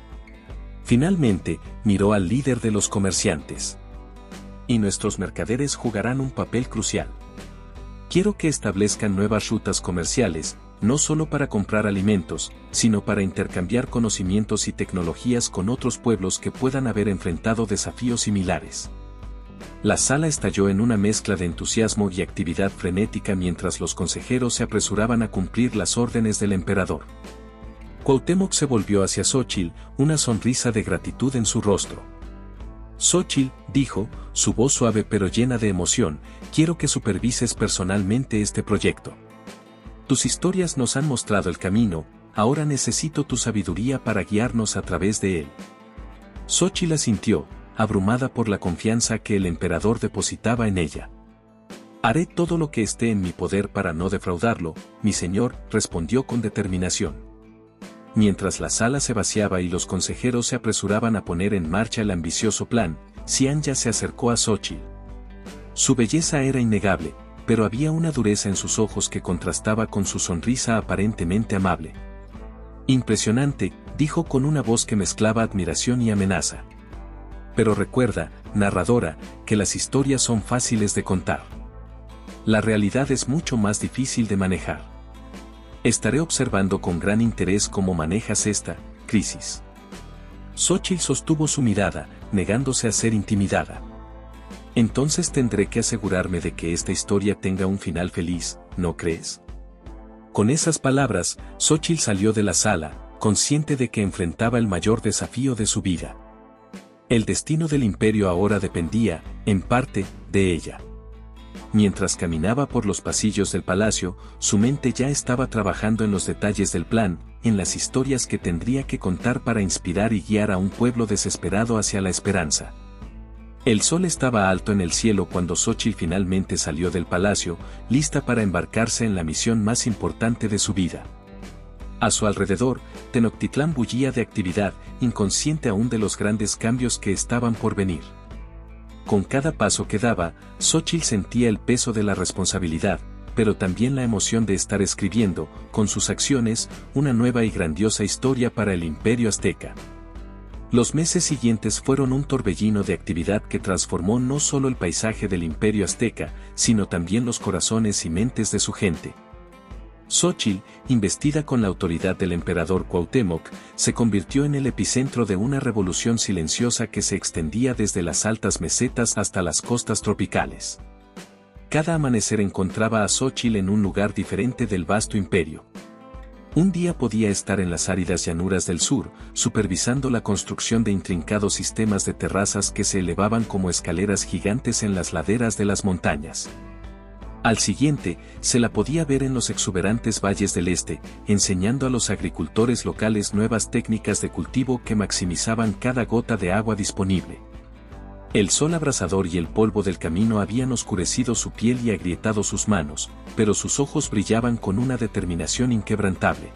Speaker 1: Finalmente, miró al líder de los comerciantes. Y nuestros mercaderes jugarán un papel crucial. Quiero que establezcan nuevas rutas comerciales, no solo para comprar alimentos, sino para intercambiar conocimientos y tecnologías con otros pueblos que puedan haber enfrentado desafíos similares. La sala estalló en una mezcla de entusiasmo y actividad frenética mientras los consejeros se apresuraban a cumplir las órdenes del emperador. Cuauhtémoc se volvió hacia Xóchitl, una sonrisa de gratitud en su rostro. Xóchitl, dijo, su voz suave pero llena de emoción, quiero que supervises personalmente este proyecto. Tus historias nos han mostrado el camino, ahora necesito tu sabiduría para guiarnos a través de él. Xóchitl asintió, abrumada por la confianza que el emperador depositaba en ella. Haré todo lo que esté en mi poder para no defraudarlo, mi señor, respondió con determinación. Mientras la sala se vaciaba y los consejeros se apresuraban a poner en marcha el ambicioso plan, Xianya se acercó a Xóchitl. Su belleza era innegable, pero había una dureza en sus ojos que contrastaba con su sonrisa aparentemente amable. Impresionante, dijo con una voz que mezclaba admiración y amenaza. Pero recuerda, narradora, que las historias son fáciles de contar. La realidad es mucho más difícil de manejar. Estaré observando con gran interés cómo manejas esta crisis. Xóchitl sostuvo su mirada, negándose a ser intimidada. Entonces tendré que asegurarme de que esta historia tenga un final feliz, ¿no crees? Con esas palabras, Xóchitl salió de la sala, consciente de que enfrentaba el mayor desafío de su vida. El destino del imperio ahora dependía, en parte, de ella. Mientras caminaba por los pasillos del palacio, su mente ya estaba trabajando en los detalles del plan, en las historias que tendría que contar para inspirar y guiar a un pueblo desesperado hacia la esperanza. El sol estaba alto en el cielo cuando Xóchitl finalmente salió del palacio, lista para embarcarse en la misión más importante de su vida. A su alrededor, Tenochtitlán bullía de actividad, inconsciente aún de los grandes cambios que estaban por venir. Con cada paso que daba, Xóchitl sentía el peso de la responsabilidad, pero también la emoción de estar escribiendo, con sus acciones, una nueva y grandiosa historia para el imperio azteca. Los meses siguientes fueron un torbellino de actividad que transformó no solo el paisaje del imperio azteca, sino también los corazones y mentes de su gente. Xóchitl, investida con la autoridad del emperador Cuauhtémoc, se convirtió en el epicentro de una revolución silenciosa que se extendía desde las altas mesetas hasta las costas tropicales. Cada amanecer encontraba a Xóchitl en un lugar diferente del vasto imperio. Un día podía estar en las áridas llanuras del sur, supervisando la construcción de intrincados sistemas de terrazas que se elevaban como escaleras gigantes en las laderas de las montañas. Al siguiente, se la podía ver en los exuberantes valles del este, enseñando a los agricultores locales nuevas técnicas de cultivo que maximizaban cada gota de agua disponible. El sol abrasador y el polvo del camino habían oscurecido su piel y agrietado sus manos, pero sus ojos brillaban con una determinación inquebrantable.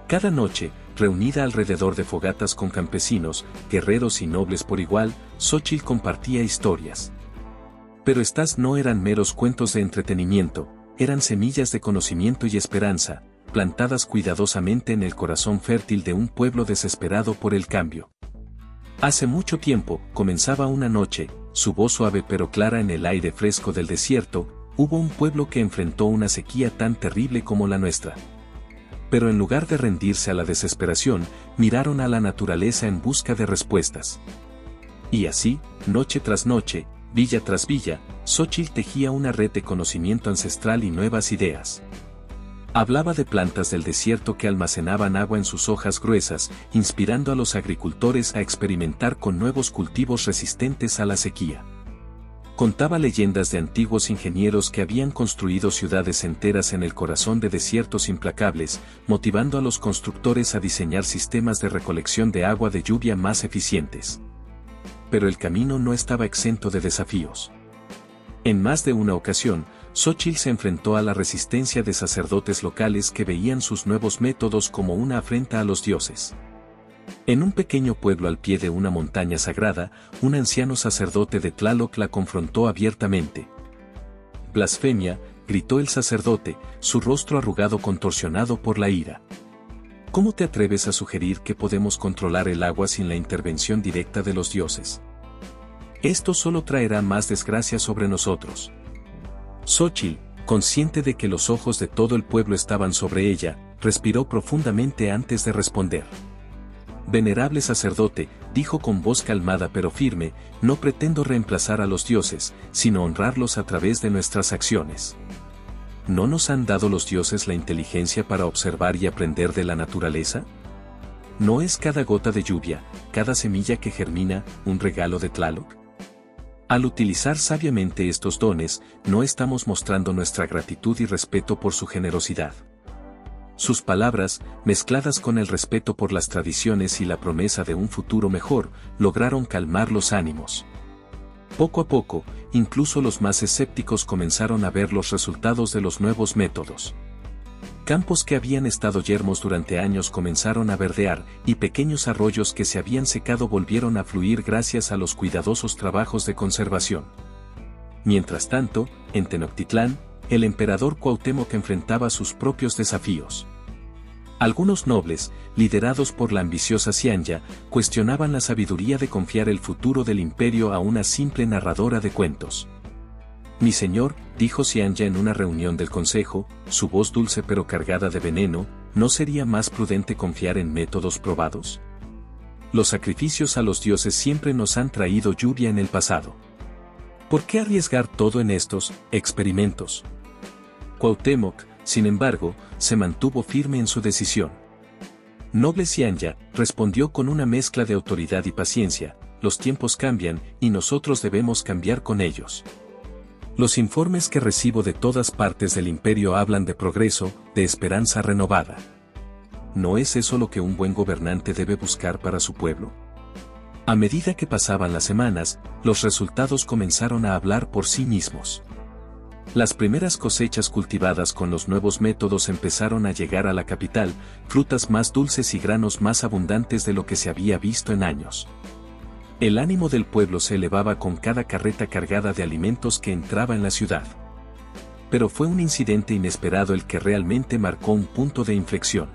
Speaker 1: Cada noche, reunida alrededor de fogatas con campesinos, guerreros y nobles por igual, Xóchitl compartía historias. Pero estas no eran meros cuentos de entretenimiento, eran semillas de conocimiento y esperanza, plantadas cuidadosamente en el corazón fértil de un pueblo desesperado por el cambio. Hace mucho tiempo, comenzaba una noche, su voz suave pero clara en el aire fresco del desierto, hubo un pueblo que enfrentó una sequía tan terrible como la nuestra. Pero en lugar de rendirse a la desesperación, miraron a la naturaleza en busca de respuestas. Y así, noche tras noche, villa tras villa, Xóchitl tejía una red de conocimiento ancestral y nuevas ideas. Hablaba de plantas del desierto que almacenaban agua en sus hojas gruesas, inspirando a los agricultores a experimentar con nuevos cultivos resistentes a la sequía. Contaba leyendas de antiguos ingenieros que habían construido ciudades enteras en el corazón de desiertos implacables, motivando a los constructores a diseñar sistemas de recolección de agua de lluvia más eficientes. Pero el camino no estaba exento de desafíos. En más de una ocasión, Xóchitl se enfrentó a la resistencia de sacerdotes locales que veían sus nuevos métodos como una afrenta a los dioses. En un pequeño pueblo al pie de una montaña sagrada, un anciano sacerdote de Tlaloc la confrontó abiertamente. «Blasfemia», gritó el sacerdote, su rostro arrugado contorsionado por la ira. «¿Cómo te atreves a sugerir que podemos controlar el agua sin la intervención directa de los dioses? Esto solo traerá más desgracia sobre nosotros». Xóchitl, consciente de que los ojos de todo el pueblo estaban sobre ella, respiró profundamente antes de responder. «Venerable sacerdote», dijo con voz calmada pero firme, no pretendo reemplazar a los dioses, sino honrarlos a través de nuestras acciones. ¿No nos han dado los dioses la inteligencia para observar y aprender de la naturaleza? ¿No es cada gota de lluvia, cada semilla que germina, un regalo de Tlaloc? Al utilizar sabiamente estos dones, no estamos mostrando nuestra gratitud y respeto por su generosidad. Sus palabras, mezcladas con el respeto por las tradiciones y la promesa de un futuro mejor, lograron calmar los ánimos. Poco a poco, incluso los más escépticos comenzaron a ver los resultados de los nuevos métodos. Campos que habían estado yermos durante años comenzaron a verdear, y pequeños arroyos que se habían secado volvieron a fluir gracias a los cuidadosos trabajos de conservación. Mientras tanto, en Tenochtitlán, el emperador Cuauhtémoc enfrentaba sus propios desafíos. Algunos nobles, liderados por la ambiciosa Xianya, cuestionaban la sabiduría de confiar el futuro del imperio a una simple narradora de cuentos. «Mi señor», dijo Xianya en una reunión del consejo, su voz dulce pero cargada de veneno, ¿no sería más prudente confiar en métodos probados? Los sacrificios a los dioses siempre nos han traído lluvia en el pasado. ¿Por qué arriesgar todo en estos experimentos? Cuauhtémoc, sin embargo, se mantuvo firme en su decisión. «Noble Xianya», respondió con una mezcla de autoridad y paciencia, «los tiempos cambian, y nosotros debemos cambiar con ellos. Los informes que recibo de todas partes del imperio hablan de progreso, de esperanza renovada. ¿No es eso lo que un buen gobernante debe buscar para su pueblo?». A medida que pasaban las semanas, los resultados comenzaron a hablar por sí mismos. Las primeras cosechas cultivadas con los nuevos métodos empezaron a llegar a la capital, frutas más dulces y granos más abundantes de lo que se había visto en años. El ánimo del pueblo se elevaba con cada carreta cargada de alimentos que entraba en la ciudad. Pero fue un incidente inesperado el que realmente marcó un punto de inflexión.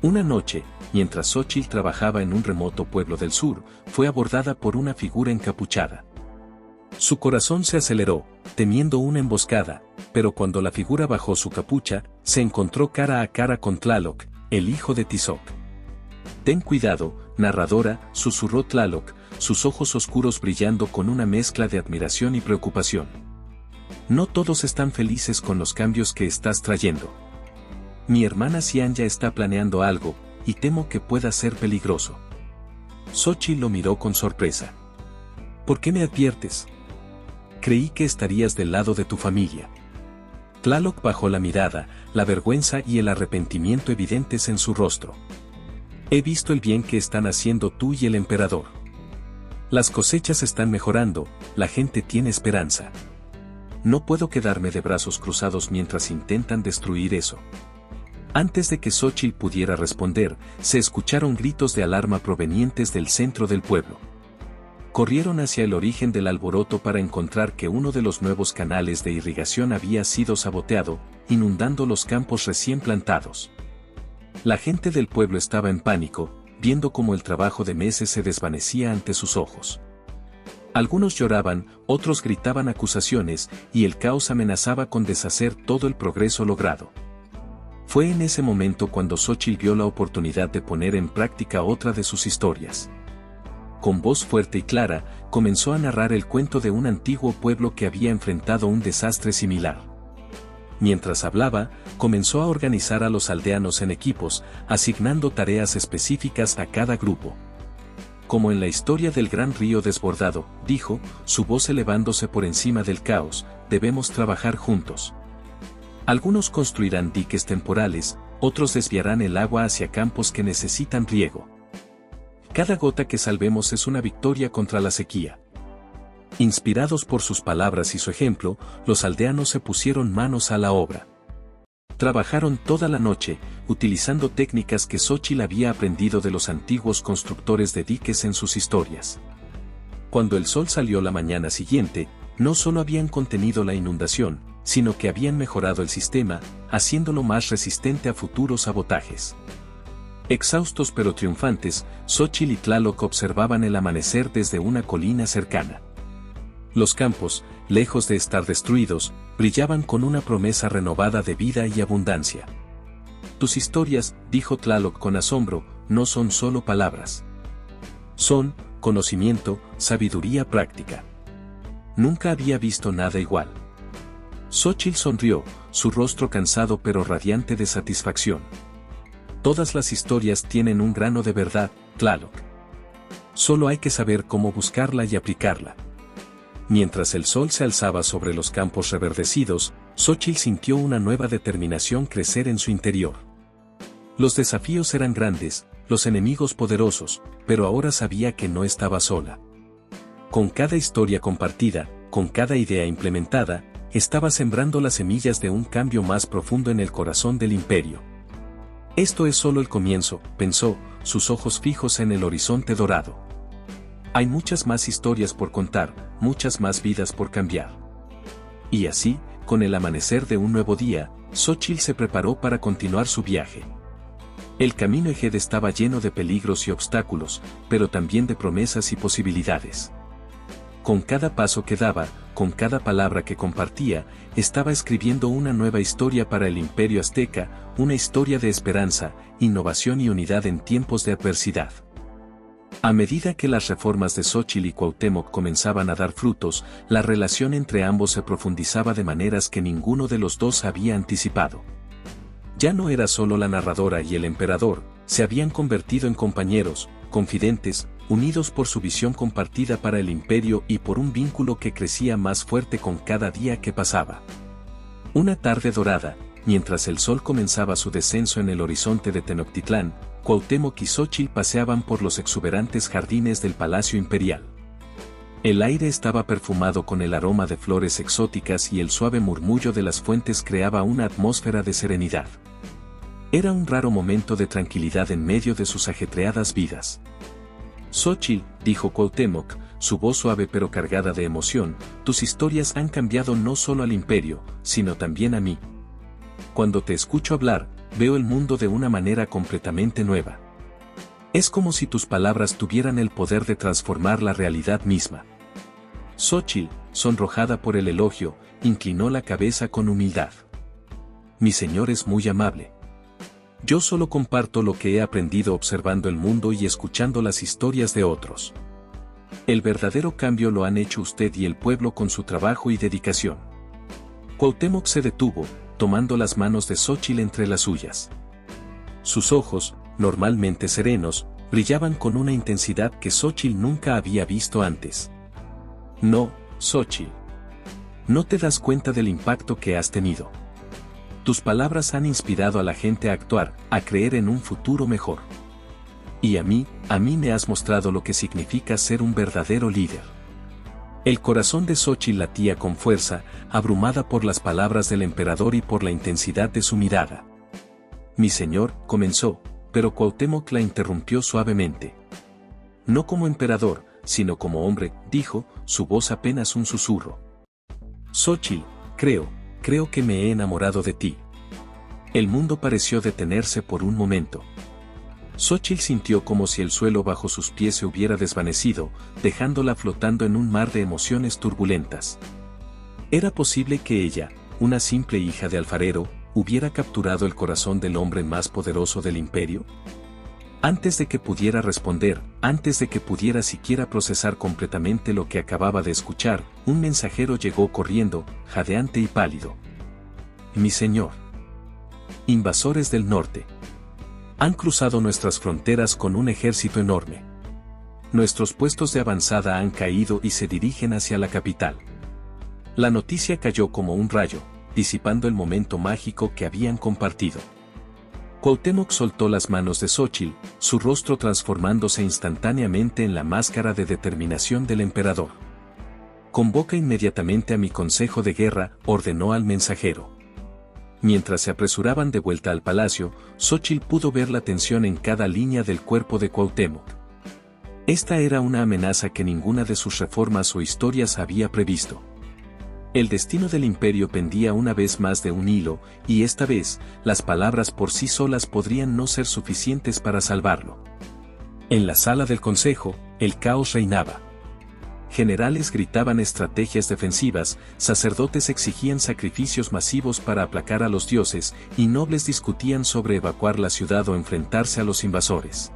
Speaker 1: Una noche, mientras Xóchitl trabajaba en un remoto pueblo del sur, fue abordada por una figura encapuchada. Su corazón se aceleró, temiendo una emboscada, pero cuando la figura bajó su capucha, se encontró cara a cara con Tlaloc, el hijo de Tizoc. «Ten cuidado, narradora», susurró Tlaloc, sus ojos oscuros brillando con una mezcla de admiración y preocupación. «No todos están felices con los cambios que estás trayendo. Mi hermana Xianya está planeando algo, y temo que pueda ser peligroso». Xóchitl lo miró con sorpresa. «¿Por qué me adviertes? Creí que estarías del lado de tu familia». Tlaloc bajó la mirada, la vergüenza y el arrepentimiento evidentes en su rostro. «He visto el bien que están haciendo tú y el emperador. Las cosechas están mejorando, la gente tiene esperanza. No puedo quedarme de brazos cruzados mientras intentan destruir eso». Antes de que Xóchitl pudiera responder, se escucharon gritos de alarma provenientes del centro del pueblo. Corrieron hacia el origen del alboroto para encontrar que uno de los nuevos canales de irrigación había sido saboteado, inundando los campos recién plantados. La gente del pueblo estaba en pánico, viendo cómo el trabajo de meses se desvanecía ante sus ojos. Algunos lloraban, otros gritaban acusaciones, y el caos amenazaba con deshacer todo el progreso logrado. Fue en ese momento cuando Xóchitl vio la oportunidad de poner en práctica otra de sus historias. Con voz fuerte y clara, comenzó a narrar el cuento de un antiguo pueblo que había enfrentado un desastre similar. Mientras hablaba, comenzó a organizar a los aldeanos en equipos, asignando tareas específicas a cada grupo. «Como en la historia del gran río desbordado», dijo, su voz elevándose por encima del caos, «debemos trabajar juntos. Algunos construirán diques temporales, otros desviarán el agua hacia campos que necesitan riego. Cada gota que salvemos es una victoria contra la sequía». Inspirados por sus palabras y su ejemplo, los aldeanos se pusieron manos a la obra. Trabajaron toda la noche, utilizando técnicas que Xóchitl había aprendido de los antiguos constructores de diques en sus historias. Cuando el sol salió la mañana siguiente, no solo habían contenido la inundación, sino que habían mejorado el sistema, haciéndolo más resistente a futuros sabotajes. Exhaustos pero triunfantes, Xóchitl y Tlaloc observaban el amanecer desde una colina cercana. Los campos, lejos de estar destruidos, brillaban con una promesa renovada de vida y abundancia. «Tus historias», dijo Tlaloc con asombro, «no son solo palabras. Son, conocimiento, sabiduría práctica. Nunca había visto nada igual. Xóchitl sonrió, su rostro cansado pero radiante de satisfacción. Todas las historias tienen un grano de verdad, Tlaloc. Solo hay que saber cómo buscarla y aplicarla. Mientras el sol se alzaba sobre los campos reverdecidos, Xóchitl sintió una nueva determinación crecer en su interior. Los desafíos eran grandes, los enemigos poderosos, pero ahora sabía que no estaba sola. Con cada historia compartida, con cada idea implementada, estaba sembrando las semillas de un cambio más profundo en el corazón del imperio. Esto es solo el comienzo, pensó, sus ojos fijos en el horizonte dorado. Hay muchas más historias por contar, muchas más vidas por cambiar. Y así, con el amanecer de un nuevo día, Xóchitl se preparó para continuar su viaje. El camino Eged estaba lleno de peligros y obstáculos, pero también de promesas y posibilidades. Con cada paso que daba, con cada palabra que compartía, estaba escribiendo una nueva historia para el imperio azteca, una historia de esperanza, innovación y unidad en tiempos de adversidad. A medida que las reformas de Xóchitl y Cuauhtémoc comenzaban a dar frutos, la relación entre ambos se profundizaba de maneras que ninguno de los dos había anticipado. Ya no era solo la narradora y el emperador, se habían convertido en compañeros, confidentes, unidos por su visión compartida para el imperio y por un vínculo que crecía más fuerte con cada día que pasaba. Una tarde dorada, mientras el sol comenzaba su descenso en el horizonte de Tenochtitlán, Cuauhtémoc y Xóchitl paseaban por los exuberantes jardines del Palacio Imperial. El aire estaba perfumado con el aroma de flores exóticas y el suave murmullo de las fuentes creaba una atmósfera de serenidad. Era un raro momento de tranquilidad en medio de sus ajetreadas vidas. Xóchitl, dijo Cuauhtémoc, su voz suave pero cargada de emoción, tus historias han cambiado no solo al imperio, sino también a mí. Cuando te escucho hablar, veo el mundo de una manera completamente nueva. Es como si tus palabras tuvieran el poder de transformar la realidad misma. Xóchitl, sonrojada por el elogio, inclinó la cabeza con humildad. Mi señor es muy amable. Yo solo comparto lo que he aprendido observando el mundo y escuchando las historias de otros. El verdadero cambio lo han hecho usted y el pueblo con su trabajo y dedicación. Cuauhtémoc se detuvo, tomando las manos de Xóchitl entre las suyas. Sus ojos, normalmente serenos, brillaban con una intensidad que Xóchitl nunca había visto antes. No, Xóchitl. No te das cuenta del impacto que has tenido. Tus palabras han inspirado a la gente a actuar, a creer en un futuro mejor. Y a mí me has mostrado lo que significa ser un verdadero líder. El corazón de Xóchitl latía con fuerza, abrumada por las palabras del emperador y por la intensidad de su mirada. Mi señor, comenzó, pero Cuauhtémoc la interrumpió suavemente. No como emperador, sino como hombre, dijo, su voz apenas un susurro. Xóchitl, creo que me he enamorado de ti. El mundo pareció detenerse por un momento. Xóchitl sintió como si el suelo bajo sus pies se hubiera desvanecido, dejándola flotando en un mar de emociones turbulentas. ¿Era posible que ella, una simple hija de alfarero, hubiera capturado el corazón del hombre más poderoso del imperio? Antes de que pudiera responder, antes de que pudiera siquiera procesar completamente lo que acababa de escuchar, un mensajero llegó corriendo, jadeante y pálido. Mi señor. Invasores del norte. Han cruzado nuestras fronteras con un ejército enorme. Nuestros puestos de avanzada han caído y se dirigen hacia la capital. La noticia cayó como un rayo, disipando el momento mágico que habían compartido. Cuauhtémoc soltó las manos de Xóchitl, su rostro transformándose instantáneamente en la máscara de determinación del emperador. Convoca inmediatamente a mi consejo de guerra, ordenó al mensajero. Mientras se apresuraban de vuelta al palacio, Xóchitl pudo ver la tensión en cada línea del cuerpo de Cuauhtémoc. Esta era una amenaza que ninguna de sus reformas o historias había previsto. El destino del imperio pendía una vez más de un hilo, y esta vez, las palabras por sí solas podrían no ser suficientes para salvarlo. En la sala del consejo, el caos reinaba. Generales gritaban estrategias defensivas, sacerdotes exigían sacrificios masivos para aplacar a los dioses, y nobles discutían sobre evacuar la ciudad o enfrentarse a los invasores.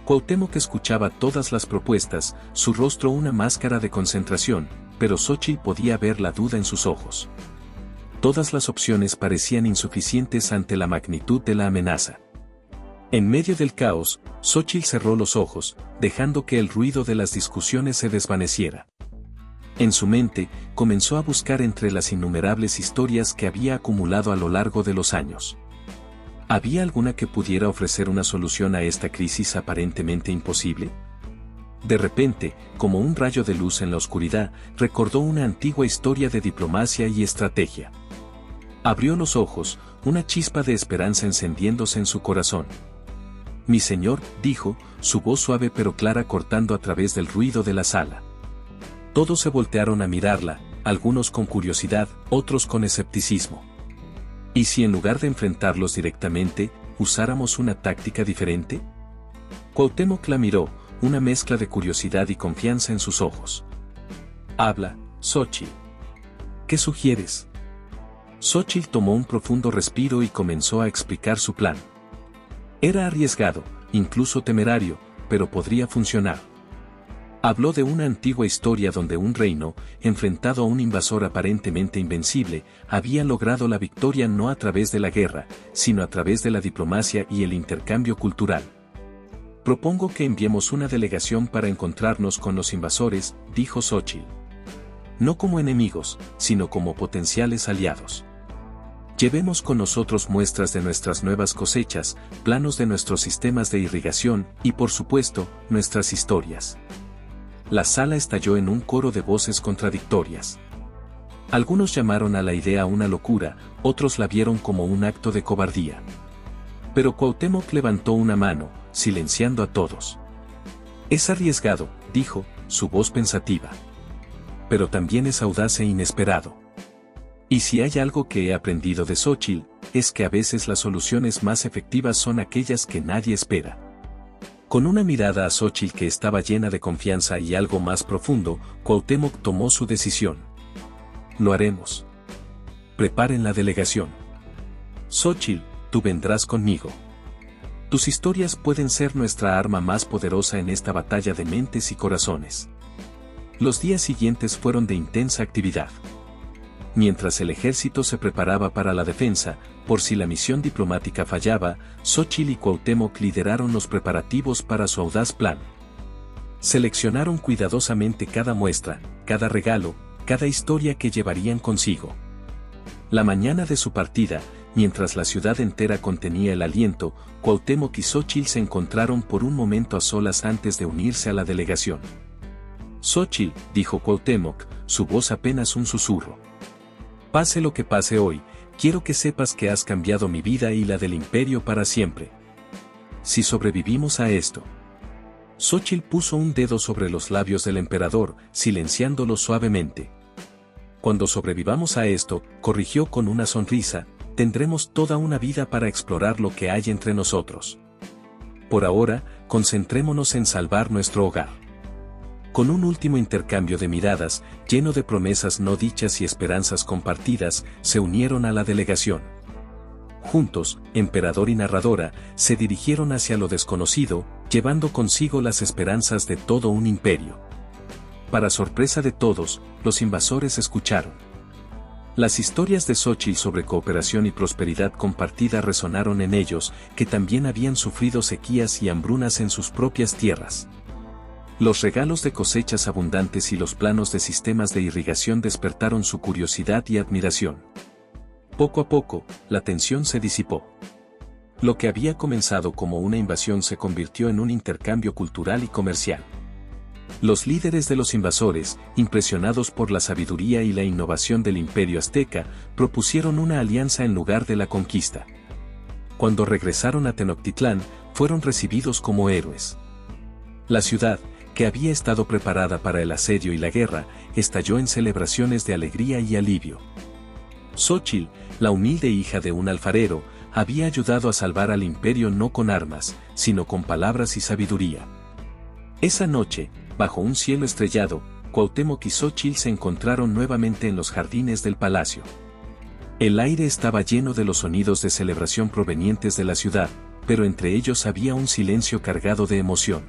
Speaker 1: Cuauhtémoc escuchaba todas las propuestas, su rostro una máscara de concentración, pero Xóchitl podía ver la duda en sus ojos. Todas las opciones parecían insuficientes ante la magnitud de la amenaza. En medio del caos, Xóchitl cerró los ojos, dejando que el ruido de las discusiones se desvaneciera. En su mente, comenzó a buscar entre las innumerables historias que había acumulado a lo largo de los años. ¿Había alguna que pudiera ofrecer una solución a esta crisis aparentemente imposible? De repente, como un rayo de luz en la oscuridad, recordó una antigua historia de diplomacia y estrategia. Abrió los ojos, una chispa de esperanza encendiéndose en su corazón. «Mi señor», dijo, su voz suave pero clara cortando a través del ruido de la sala. Todos se voltearon a mirarla, algunos con curiosidad, otros con escepticismo. ¿Y si en lugar de enfrentarlos directamente, usáramos una táctica diferente? Cuauhtémoc la miró, una mezcla de curiosidad y confianza en sus ojos. «Habla, Xóchitl. ¿Qué sugieres?» Xóchitl tomó un profundo respiro y comenzó a explicar su plan. Era arriesgado, incluso temerario, pero podría funcionar. Habló de una antigua historia donde un reino, enfrentado a un invasor aparentemente invencible, había logrado la victoria no a través de la guerra, sino a través de la diplomacia y el intercambio cultural. «Propongo que enviemos una delegación para encontrarnos con los invasores», dijo Xóchitl. «No como enemigos, sino como potenciales aliados. Llevemos con nosotros muestras de nuestras nuevas cosechas, planos de nuestros sistemas de irrigación y, por supuesto, nuestras historias». La sala estalló en un coro de voces contradictorias. Algunos llamaron a la idea una locura, otros la vieron como un acto de cobardía. Pero Cuauhtémoc levantó una mano, silenciando a todos. «Es arriesgado», dijo, su voz pensativa. «Pero también es audaz e inesperado. Y si hay algo que he aprendido de Xóchitl, es que a veces las soluciones más efectivas son aquellas que nadie espera». Con una mirada a Xóchitl que estaba llena de confianza y algo más profundo, Cuauhtémoc tomó su decisión. «Lo haremos. Preparen la delegación. Xóchitl, tú vendrás conmigo. Tus historias pueden ser nuestra arma más poderosa en esta batalla de mentes y corazones». Los días siguientes fueron de intensa actividad. Mientras el ejército se preparaba para la defensa, por si la misión diplomática fallaba, Xóchitl y Cuauhtémoc lideraron los preparativos para su audaz plan. Seleccionaron cuidadosamente cada muestra, cada regalo, cada historia que llevarían consigo. La mañana de su partida, mientras la ciudad entera contenía el aliento, Cuauhtémoc y Xóchitl se encontraron por un momento a solas antes de unirse a la delegación. «Xóchitl», dijo Cuauhtémoc, su voz apenas un susurro. «Pase lo que pase hoy, quiero que sepas que has cambiado mi vida y la del imperio para siempre. Si sobrevivimos a esto». Xóchitl puso un dedo sobre los labios del emperador, silenciándolos suavemente. «Cuando sobrevivamos a esto», corrigió con una sonrisa, «tendremos toda una vida para explorar lo que hay entre nosotros. Por ahora, concentrémonos en salvar nuestro hogar». Con un último intercambio de miradas, lleno de promesas no dichas y esperanzas compartidas, se unieron a la delegación. Juntos, emperador y narradora, se dirigieron hacia lo desconocido, llevando consigo las esperanzas de todo un imperio. Para sorpresa de todos, los invasores escucharon. Las historias de Xóchitl sobre cooperación y prosperidad compartida resonaron en ellos, que también habían sufrido sequías y hambrunas en sus propias tierras. Los regalos de cosechas abundantes y los planos de sistemas de irrigación despertaron su curiosidad y admiración. Poco a poco, la tensión se disipó. Lo que había comenzado como una invasión se convirtió en un intercambio cultural y comercial. Los líderes de los invasores, impresionados por la sabiduría y la innovación del imperio azteca, propusieron una alianza en lugar de la conquista. Cuando regresaron a Tenochtitlán, fueron recibidos como héroes. La ciudad, que había estado preparada para el asedio y la guerra, estalló en celebraciones de alegría y alivio. Xóchitl, la humilde hija de un alfarero, había ayudado a salvar al imperio no con armas, sino con palabras y sabiduría. Esa noche, bajo un cielo estrellado, Cuauhtémoc y Xóchitl se encontraron nuevamente en los jardines del palacio. El aire estaba lleno de los sonidos de celebración provenientes de la ciudad, pero entre ellos había un silencio cargado de emoción.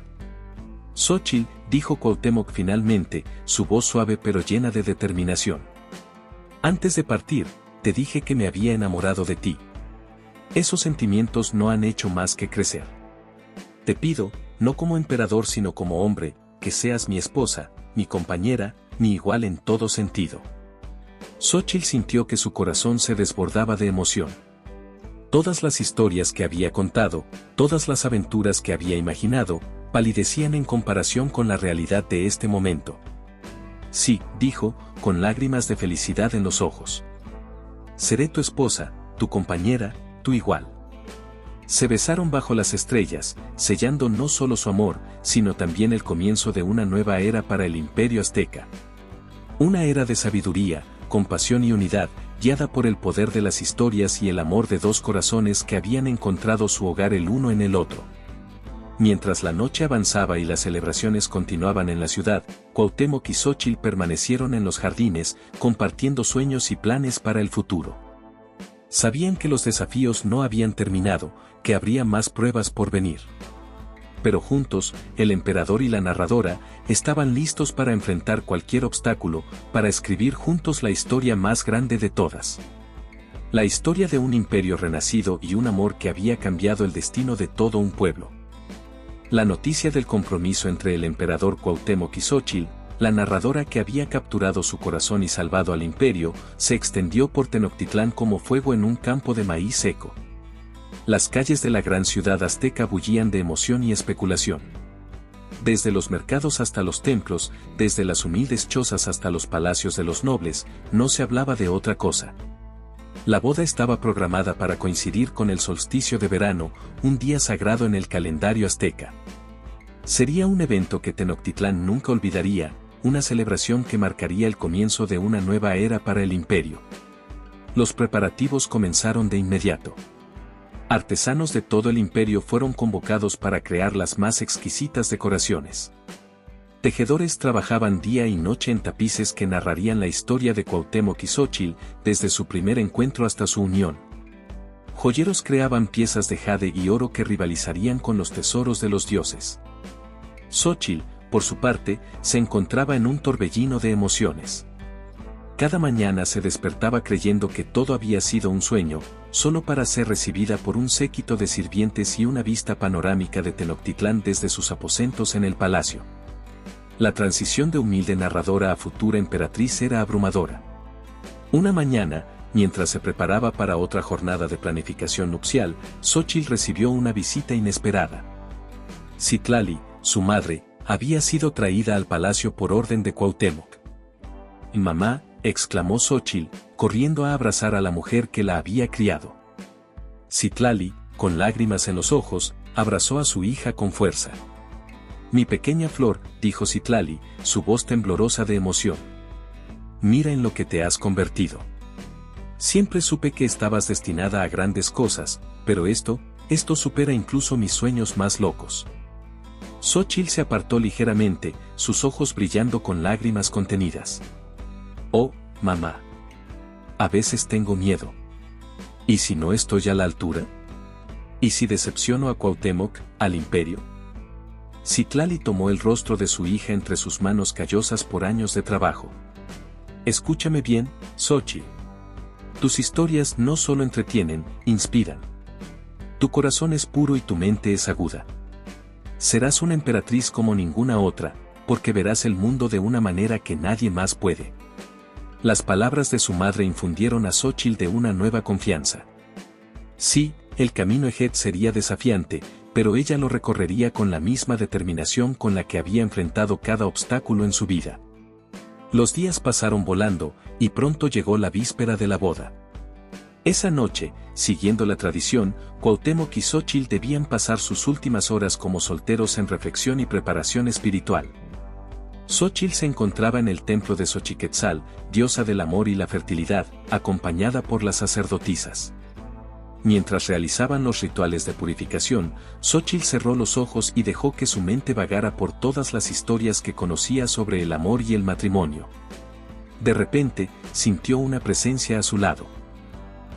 Speaker 1: Xóchitl, dijo Cuauhtémoc finalmente, su voz suave pero llena de determinación. Antes de partir, te dije que me había enamorado de ti. Esos sentimientos no han hecho más que crecer. Te pido, no como emperador sino como hombre, que seas mi esposa, mi compañera, mi igual en todo sentido. Xóchitl sintió que su corazón se desbordaba de emoción. Todas las historias que había contado, todas las aventuras que había imaginado, palidecían en comparación con la realidad de este momento. Sí, dijo, con lágrimas de felicidad en los ojos. Seré tu esposa, tu compañera, tu igual. Se besaron bajo las estrellas, sellando no solo su amor, sino también el comienzo de una nueva era para el Imperio Azteca. Una era de sabiduría, compasión y unidad, guiada por el poder de las historias y el amor de dos corazones que habían encontrado su hogar el uno en el otro. Mientras la noche avanzaba y las celebraciones continuaban en la ciudad, Cuauhtémoc y Xóchitl permanecieron en los jardines, compartiendo sueños y planes para el futuro. Sabían que los desafíos no habían terminado, que habría más pruebas por venir. Pero juntos, el emperador y la narradora, estaban listos para enfrentar cualquier obstáculo, para escribir juntos la historia más grande de todas. La historia de un imperio renacido y un amor que había cambiado el destino de todo un pueblo. La noticia del compromiso entre el emperador Cuauhtémoc y Xóchitl, la narradora que había capturado su corazón y salvado al imperio, se extendió por Tenochtitlán como fuego en un campo de maíz seco. Las calles de la gran ciudad azteca bullían de emoción y especulación. Desde los mercados hasta los templos, desde las humildes chozas hasta los palacios de los nobles, no se hablaba de otra cosa. La boda estaba programada para coincidir con el solsticio de verano, un día sagrado en el calendario azteca. Sería un evento que Tenochtitlán nunca olvidaría, una celebración que marcaría el comienzo de una nueva era para el imperio. Los preparativos comenzaron de inmediato. Artesanos de todo el imperio fueron convocados para crear las más exquisitas decoraciones. Tejedores trabajaban día y noche en tapices que narrarían la historia de Cuauhtémoc y Xóchitl, desde su primer encuentro hasta su unión. Joyeros creaban piezas de jade y oro que rivalizarían con los tesoros de los dioses. Xóchitl, por su parte, se encontraba en un torbellino de emociones. Cada mañana se despertaba creyendo que todo había sido un sueño, solo para ser recibida por un séquito de sirvientes y una vista panorámica de Tenochtitlán desde sus aposentos en el palacio. La transición de humilde narradora a futura emperatriz era abrumadora. Una mañana, mientras se preparaba para otra jornada de planificación nupcial, Xóchitl recibió una visita inesperada. Citlali, su madre, había sido traída al palacio por orden de Cuauhtémoc. «Mamá», exclamó Xóchitl, corriendo a abrazar a la mujer que la había criado. Citlali, con lágrimas en los ojos, abrazó a su hija con fuerza. «Mi pequeña flor», dijo Citlali, su voz temblorosa de emoción. «Mira en lo que te has convertido. Siempre supe que estabas destinada a grandes cosas, pero esto supera incluso mis sueños más locos». Xóchitl se apartó ligeramente, sus ojos brillando con lágrimas contenidas. «Oh, mamá. A veces tengo miedo. ¿Y si no estoy a la altura? ¿Y si decepciono a Cuauhtémoc, al imperio?» Citlali tomó el rostro de su hija entre sus manos callosas por años de trabajo. «Escúchame bien, Xóchitl. Tus historias no solo entretienen, inspiran. Tu corazón es puro y tu mente es aguda. Serás una emperatriz como ninguna otra, porque verás el mundo de una manera que nadie más puede». Las palabras de su madre infundieron a Xóchitl de una nueva confianza. Sí, el camino Ejed sería desafiante, pero ella lo recorrería con la misma determinación con la que había enfrentado cada obstáculo en su vida. Los días pasaron volando, y pronto llegó la víspera de la boda. Esa noche, siguiendo la tradición, Cuauhtémoc y Xóchitl debían pasar sus últimas horas como solteros en reflexión y preparación espiritual. Xóchitl se encontraba en el templo de Xochiquetzal, diosa del amor y la fertilidad, acompañada por las sacerdotisas. Mientras realizaban los rituales de purificación, Xóchitl cerró los ojos y dejó que su mente vagara por todas las historias que conocía sobre el amor y el matrimonio. De repente, sintió una presencia a su lado.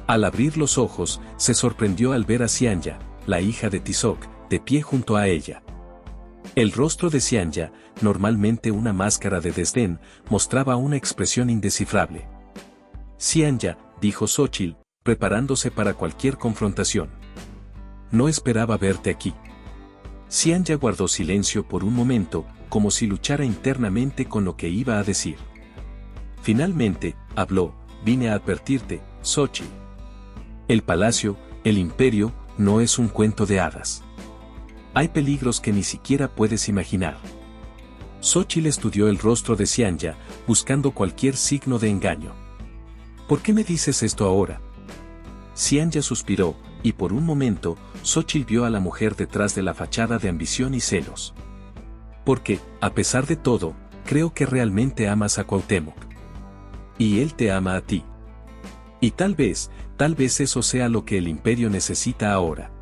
Speaker 1: Al abrir los ojos, se sorprendió al ver a Xianya, la hija de Tizoc, de pie junto a ella. El rostro de Xianya, normalmente una máscara de desdén, mostraba una expresión indescifrable. Xianya, dijo Xochitl, preparándose para cualquier confrontación. No esperaba verte aquí. Xianya guardó silencio por un momento, como si luchara internamente con lo que iba a decir. Finalmente, habló: vine a advertirte, Xochitl. El palacio, el imperio, no es un cuento de hadas. Hay peligros que ni siquiera puedes imaginar. Xochitl estudió el rostro de Xianya, buscando cualquier signo de engaño. ¿Por qué me dices esto ahora? Xianya suspiró, y por un momento, Xochitl vio a la mujer detrás de la fachada de ambición y celos. Porque, a pesar de todo, creo que realmente amas a Cuauhtémoc. Y él te ama a ti. Y tal vez eso sea lo que el imperio necesita ahora.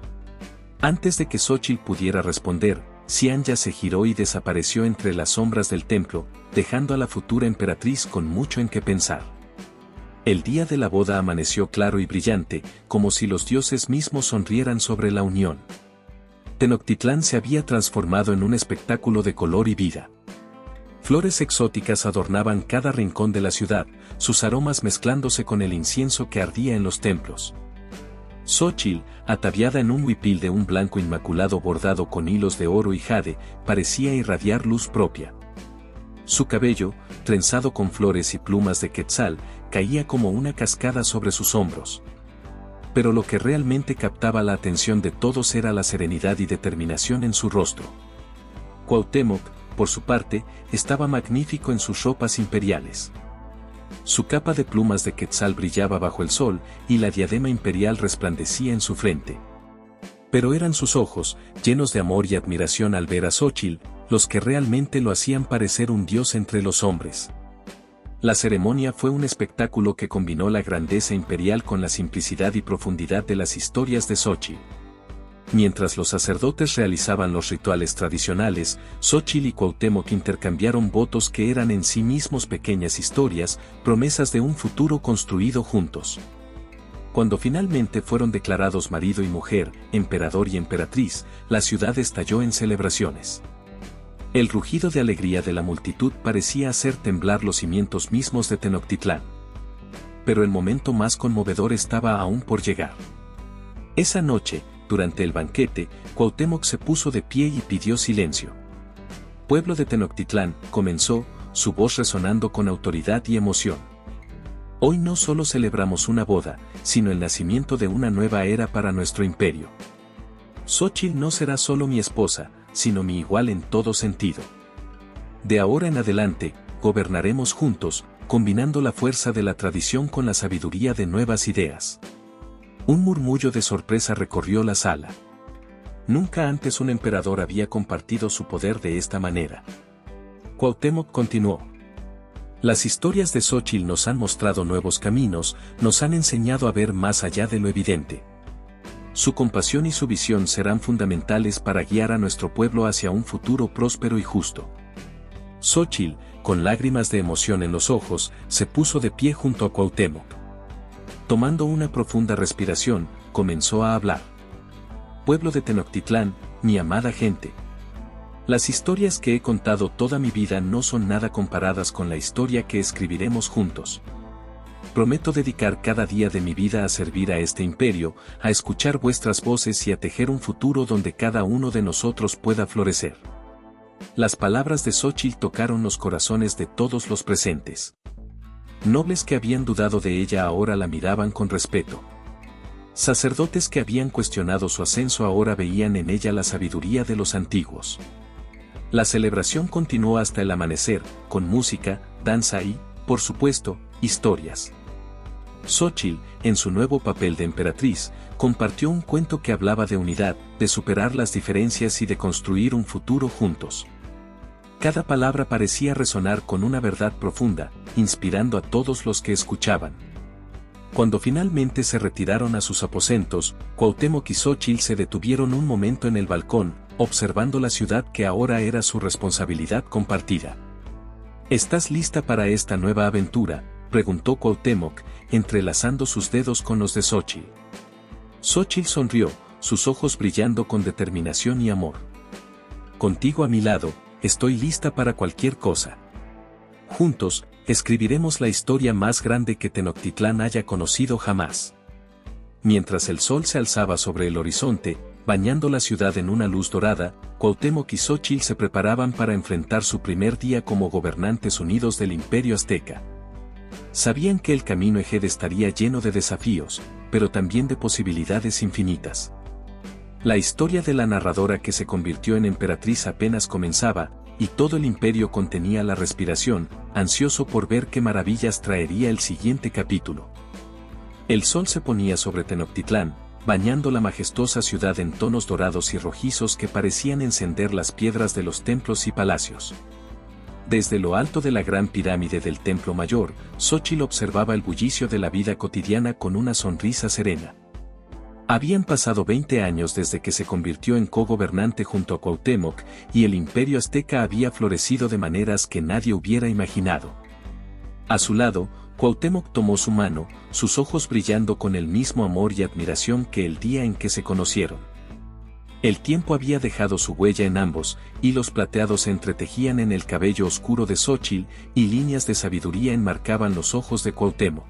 Speaker 1: Antes de que Xochitl pudiera responder, Xianya se giró y desapareció entre las sombras del templo, dejando a la futura emperatriz con mucho en qué pensar. El día de la boda amaneció claro y brillante, como si los dioses mismos sonrieran sobre la unión. Tenochtitlán se había transformado en un espectáculo de color y vida. Flores exóticas adornaban cada rincón de la ciudad, sus aromas mezclándose con el incienso que ardía en los templos. Xochitl, ataviada en un huipil de un blanco inmaculado bordado con hilos de oro y jade, parecía irradiar luz propia. Su cabello, trenzado con flores y plumas de quetzal, caía como una cascada sobre sus hombros. Pero lo que realmente captaba la atención de todos era la serenidad y determinación en su rostro. Cuauhtémoc, por su parte, estaba magnífico en sus ropas imperiales. Su capa de plumas de quetzal brillaba bajo el sol, y la diadema imperial resplandecía en su frente. Pero eran sus ojos, llenos de amor y admiración al ver a Xochitl, los que realmente lo hacían parecer un dios entre los hombres. La ceremonia fue un espectáculo que combinó la grandeza imperial con la simplicidad y profundidad de las historias de Xochitl. Mientras los sacerdotes realizaban los rituales tradicionales, Xochitl y Cuauhtémoc intercambiaron votos que eran en sí mismos pequeñas historias, promesas de un futuro construido juntos. Cuando finalmente fueron declarados marido y mujer, emperador y emperatriz, la ciudad estalló en celebraciones. El rugido de alegría de la multitud parecía hacer temblar los cimientos mismos de Tenochtitlán. Pero el momento más conmovedor estaba aún por llegar. Esa noche, durante el banquete, Cuauhtémoc se puso de pie y pidió silencio. Pueblo de Tenochtitlán, comenzó, su voz resonando con autoridad y emoción. Hoy no solo celebramos una boda, sino el nacimiento de una nueva era para nuestro imperio. Xochitl no será solo mi esposa, sino mi igual en todo sentido. De ahora en adelante, gobernaremos juntos, combinando la fuerza de la tradición con la sabiduría de nuevas ideas. Un murmullo de sorpresa recorrió la sala. Nunca antes un emperador había compartido su poder de esta manera. Cuauhtémoc continuó. Las historias de Xochitl nos han mostrado nuevos caminos, nos han enseñado a ver más allá de lo evidente. Su compasión y su visión serán fundamentales para guiar a nuestro pueblo hacia un futuro próspero y justo. Xochitl, con lágrimas de emoción en los ojos, se puso de pie junto a Cuauhtémoc. Tomando una profunda respiración, comenzó a hablar. Pueblo de Tenochtitlán, mi amada gente. Las historias que he contado toda mi vida no son nada comparadas con la historia que escribiremos juntos. Prometo dedicar cada día de mi vida a servir a este imperio, a escuchar vuestras voces y a tejer un futuro donde cada uno de nosotros pueda florecer. Las palabras de Xochitl tocaron los corazones de todos los presentes. Nobles que habían dudado de ella ahora la miraban con respeto. Sacerdotes que habían cuestionado su ascenso ahora veían en ella la sabiduría de los antiguos. La celebración continuó hasta el amanecer, con música, danza y, por supuesto, historias. Xochitl, en su nuevo papel de emperatriz, compartió un cuento que hablaba de unidad, de superar las diferencias y de construir un futuro juntos. Cada palabra parecía resonar con una verdad profunda, inspirando a todos los que escuchaban. Cuando finalmente se retiraron a sus aposentos, Cuauhtémoc y Xochitl se detuvieron un momento en el balcón, observando la ciudad que ahora era su responsabilidad compartida. ¿Estás lista para esta nueva aventura?, preguntó Cuauhtémoc, entrelazando sus dedos con los de Xochitl. Xochitl sonrió, sus ojos brillando con determinación y amor. Contigo a mi lado, estoy lista para cualquier cosa. Juntos, escribiremos la historia más grande que Tenochtitlán haya conocido jamás. Mientras el sol se alzaba sobre el horizonte, bañando la ciudad en una luz dorada, Cuauhtémoc y Xóchitl se preparaban para enfrentar su primer día como gobernantes unidos del Imperio Azteca. Sabían que el camino Eged estaría lleno de desafíos, pero también de posibilidades infinitas. La historia de la narradora que se convirtió en emperatriz apenas comenzaba, y todo el imperio contenía la respiración, ansioso por ver qué maravillas traería el siguiente capítulo. El sol se ponía sobre Tenochtitlán, bañando la majestuosa ciudad en tonos dorados y rojizos que parecían encender las piedras de los templos y palacios. Desde lo alto de la gran pirámide del Templo Mayor, Xóchitl observaba el bullicio de la vida cotidiana con una sonrisa serena. Habían pasado 20 años desde que se convirtió en cogobernante junto a Cuauhtémoc, y el imperio azteca había florecido de maneras que nadie hubiera imaginado. A su lado, Cuauhtémoc tomó su mano, sus ojos brillando con el mismo amor y admiración que el día en que se conocieron. El tiempo había dejado su huella en ambos, hilos plateados se entretejían en el cabello oscuro de Xóchitl, y líneas de sabiduría enmarcaban los ojos de Cuauhtémoc.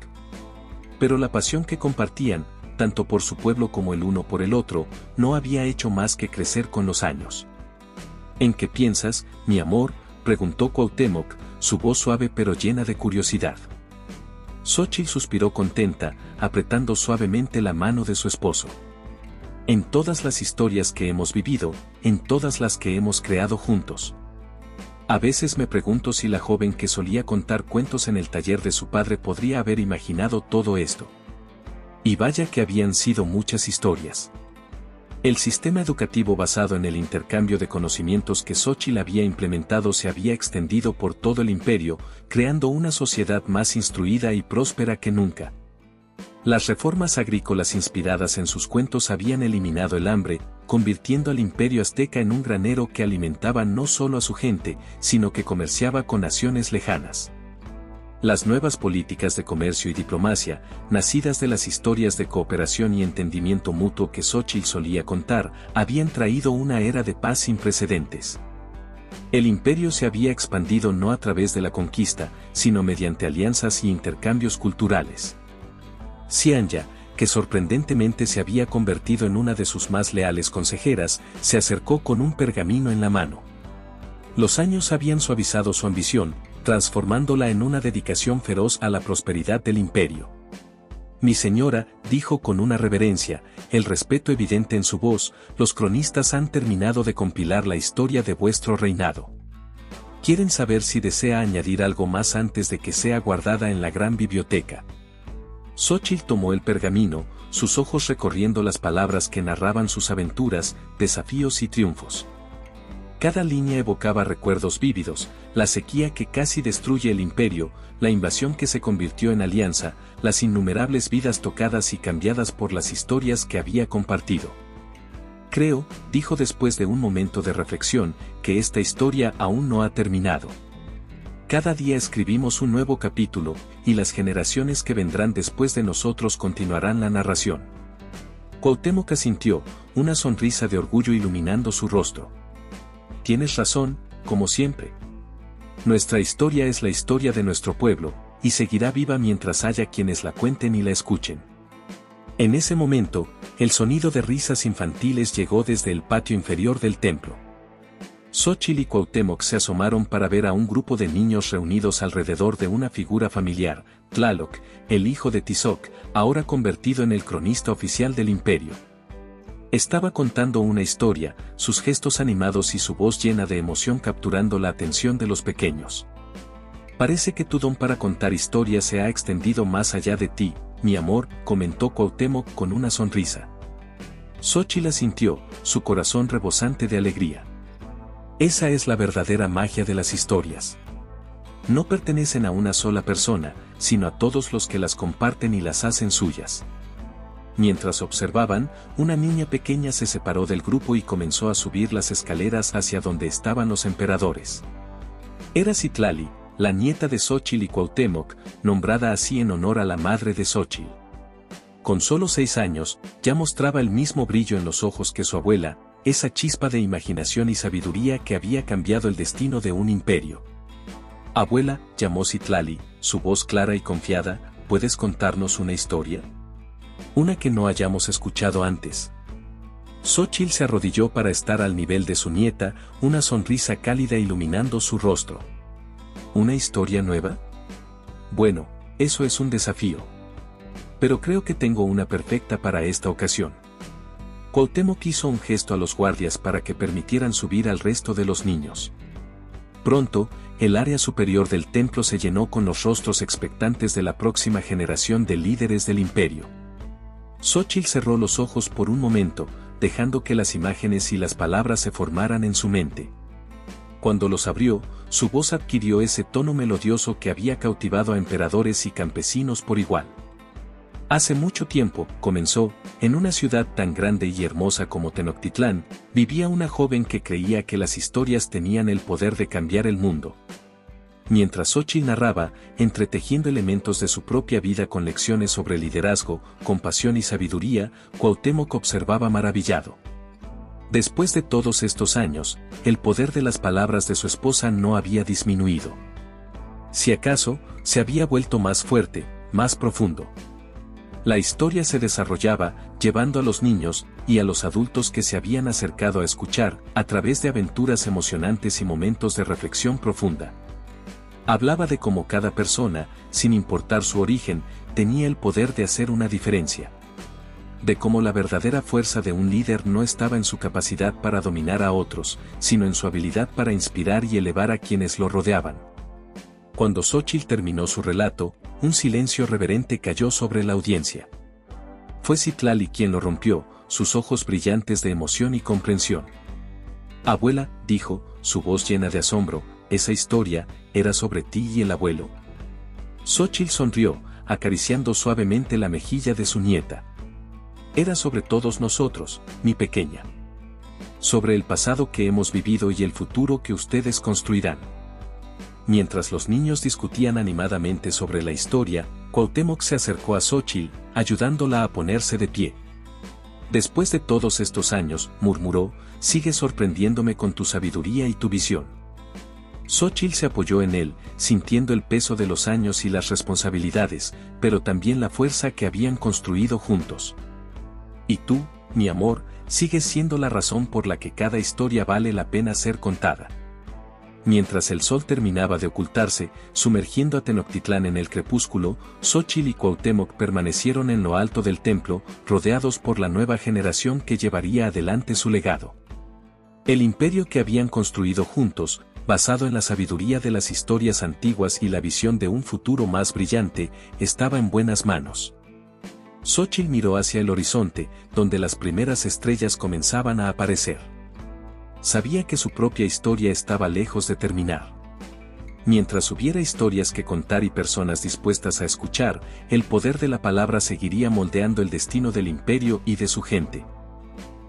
Speaker 1: Pero la pasión que compartían, tanto por su pueblo como el uno por el otro, no había hecho más que crecer con los años. ¿En qué piensas, mi amor?, preguntó Cuauhtémoc, su voz suave pero llena de curiosidad. Xóchitl suspiró contenta, apretando suavemente la mano de su esposo. En todas las historias que hemos vivido, en todas las que hemos creado juntos. A veces me pregunto si la joven que solía contar cuentos en el taller de su padre podría haber imaginado todo esto. Y vaya que habían sido muchas historias. El sistema educativo basado en el intercambio de conocimientos que Xóchitl había implementado se había extendido por todo el imperio, creando una sociedad más instruida y próspera que nunca. Las reformas agrícolas inspiradas en sus cuentos habían eliminado el hambre, convirtiendo al imperio azteca en un granero que alimentaba no solo a su gente, sino que comerciaba con naciones lejanas. Las nuevas políticas de comercio y diplomacia, nacidas de las historias de cooperación y entendimiento mutuo que Xóchitl solía contar, habían traído una era de paz sin precedentes. El imperio se había expandido no a través de la conquista, sino mediante alianzas y intercambios culturales. Xianya, que sorprendentemente se había convertido en una de sus más leales consejeras, se acercó con un pergamino en la mano. Los años habían suavizado su ambición, transformándola en una dedicación feroz a la prosperidad del imperio. Mi señora, dijo con una reverencia, el respeto evidente en su voz, los cronistas han terminado de compilar la historia de vuestro reinado. ¿Quieren saber si desea añadir algo más antes de que sea guardada en la gran biblioteca? Xóchitl tomó el pergamino, sus ojos recorriendo las palabras que narraban sus aventuras, desafíos y triunfos. Cada línea evocaba recuerdos vívidos, la sequía que casi destruye el imperio, la invasión que se convirtió en alianza, las innumerables vidas tocadas y cambiadas por las historias que había compartido. Creo, dijo después de un momento de reflexión, que esta historia aún no ha terminado. Cada día escribimos un nuevo capítulo, y las generaciones que vendrán después de nosotros continuarán la narración. Cuauhtémoc asintió, una sonrisa de orgullo iluminando su rostro. Tienes razón, como siempre. Nuestra historia es la historia de nuestro pueblo, y seguirá viva mientras haya quienes la cuenten y la escuchen. En ese momento, el sonido de risas infantiles llegó desde el patio inferior del templo. Xóchitl y Cuauhtémoc se asomaron para ver a un grupo de niños reunidos alrededor de una figura familiar, Tlaloc, el hijo de Tizoc, ahora convertido en el cronista oficial del imperio. Estaba contando una historia, sus gestos animados y su voz llena de emoción capturando la atención de los pequeños. Parece que tu don para contar historias se ha extendido más allá de ti, mi amor, comentó Cuauhtémoc con una sonrisa. Xóchitl asintió, su corazón rebosante de alegría. Esa es la verdadera magia de las historias. No pertenecen a una sola persona, sino a todos los que las comparten y las hacen suyas. Mientras observaban, una niña pequeña se separó del grupo y comenzó a subir las escaleras hacia donde estaban los emperadores. Era Citlali, la nieta de Xóchitl y Cuauhtémoc, nombrada así en honor a la madre de Xóchitl. Con solo 6 años, ya mostraba el mismo brillo en los ojos que su abuela, esa chispa de imaginación y sabiduría que había cambiado el destino de un imperio. Abuela, llamó Citlali, su voz clara y confiada, ¿puedes contarnos una historia? Una que no hayamos escuchado antes. Xóchitl se arrodilló para estar al nivel de su nieta, una sonrisa cálida iluminando su rostro. ¿Una historia nueva? Bueno, eso es un desafío. Pero creo que tengo una perfecta para esta ocasión. Cuauhtémoc hizo un gesto a los guardias para que permitieran subir al resto de los niños. Pronto, el área superior del templo se llenó con los rostros expectantes de la próxima generación de líderes del imperio. Xóchitl cerró los ojos por un momento, dejando que las imágenes y las palabras se formaran en su mente. Cuando los abrió, su voz adquirió ese tono melodioso que había cautivado a emperadores y campesinos por igual. Hace mucho tiempo, comenzó, en una ciudad tan grande y hermosa como Tenochtitlán, vivía una joven que creía que las historias tenían el poder de cambiar el mundo. Mientras Xóchitl narraba, entretejiendo elementos de su propia vida con lecciones sobre liderazgo, compasión y sabiduría, Cuauhtémoc observaba maravillado. Después de todos estos años, el poder de las palabras de su esposa no había disminuido. Si acaso, se había vuelto más fuerte, más profundo. La historia se desarrollaba, llevando a los niños y a los adultos que se habían acercado a escuchar, a través de aventuras emocionantes y momentos de reflexión profunda. Hablaba de cómo cada persona, sin importar su origen, tenía el poder de hacer una diferencia. De cómo la verdadera fuerza de un líder no estaba en su capacidad para dominar a otros, sino en su habilidad para inspirar y elevar a quienes lo rodeaban. Cuando Xóchitl terminó su relato, un silencio reverente cayó sobre la audiencia. Fue Citlali quien lo rompió, sus ojos brillantes de emoción y comprensión. Abuela, dijo, su voz llena de asombro, esa historia era sobre ti y el abuelo. Xóchitl sonrió, acariciando suavemente la mejilla de su nieta. Era sobre todos nosotros, mi pequeña. Sobre el pasado que hemos vivido y el futuro que ustedes construirán. Mientras los niños discutían animadamente sobre la historia, Cuauhtémoc se acercó a Xóchitl, ayudándola a ponerse de pie. Después de todos estos años, murmuró, sigues sorprendiéndome con tu sabiduría y tu visión. Xóchitl se apoyó en él, sintiendo el peso de los años y las responsabilidades, pero también la fuerza que habían construido juntos. Y tú, mi amor, sigues siendo la razón por la que cada historia vale la pena ser contada. Mientras el sol terminaba de ocultarse, sumergiendo a Tenochtitlán en el crepúsculo, Xóchitl y Cuauhtémoc permanecieron en lo alto del templo, rodeados por la nueva generación que llevaría adelante su legado. El imperio que habían construido juntos, basado en la sabiduría de las historias antiguas y la visión de un futuro más brillante, estaba en buenas manos. Xóchitl miró hacia el horizonte, donde las primeras estrellas comenzaban a aparecer. Sabía que su propia historia estaba lejos de terminar. Mientras hubiera historias que contar y personas dispuestas a escuchar, el poder de la palabra seguiría moldeando el destino del imperio y de su gente.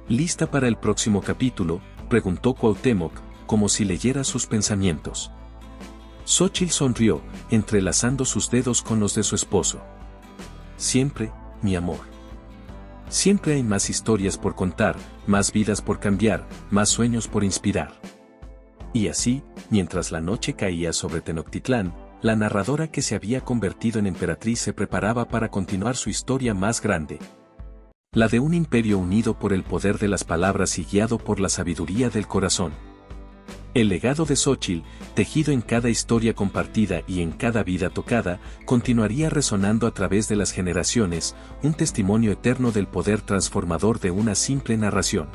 Speaker 1: ¿Lista para el próximo capítulo?, preguntó Cuauhtémoc, como si leyera sus pensamientos. Xóchitl sonrió, entrelazando sus dedos con los de su esposo. Siempre, mi amor. Siempre hay más historias por contar, más vidas por cambiar, más sueños por inspirar. Y así, mientras la noche caía sobre Tenochtitlán, la narradora que se había convertido en emperatriz se preparaba para continuar su historia más grande. La de un imperio unido por el poder de las palabras y guiado por la sabiduría del corazón. El legado de Xóchitl, tejido en cada historia compartida y en cada vida tocada, continuaría resonando a través de las generaciones, un testimonio eterno del poder transformador de una simple narración.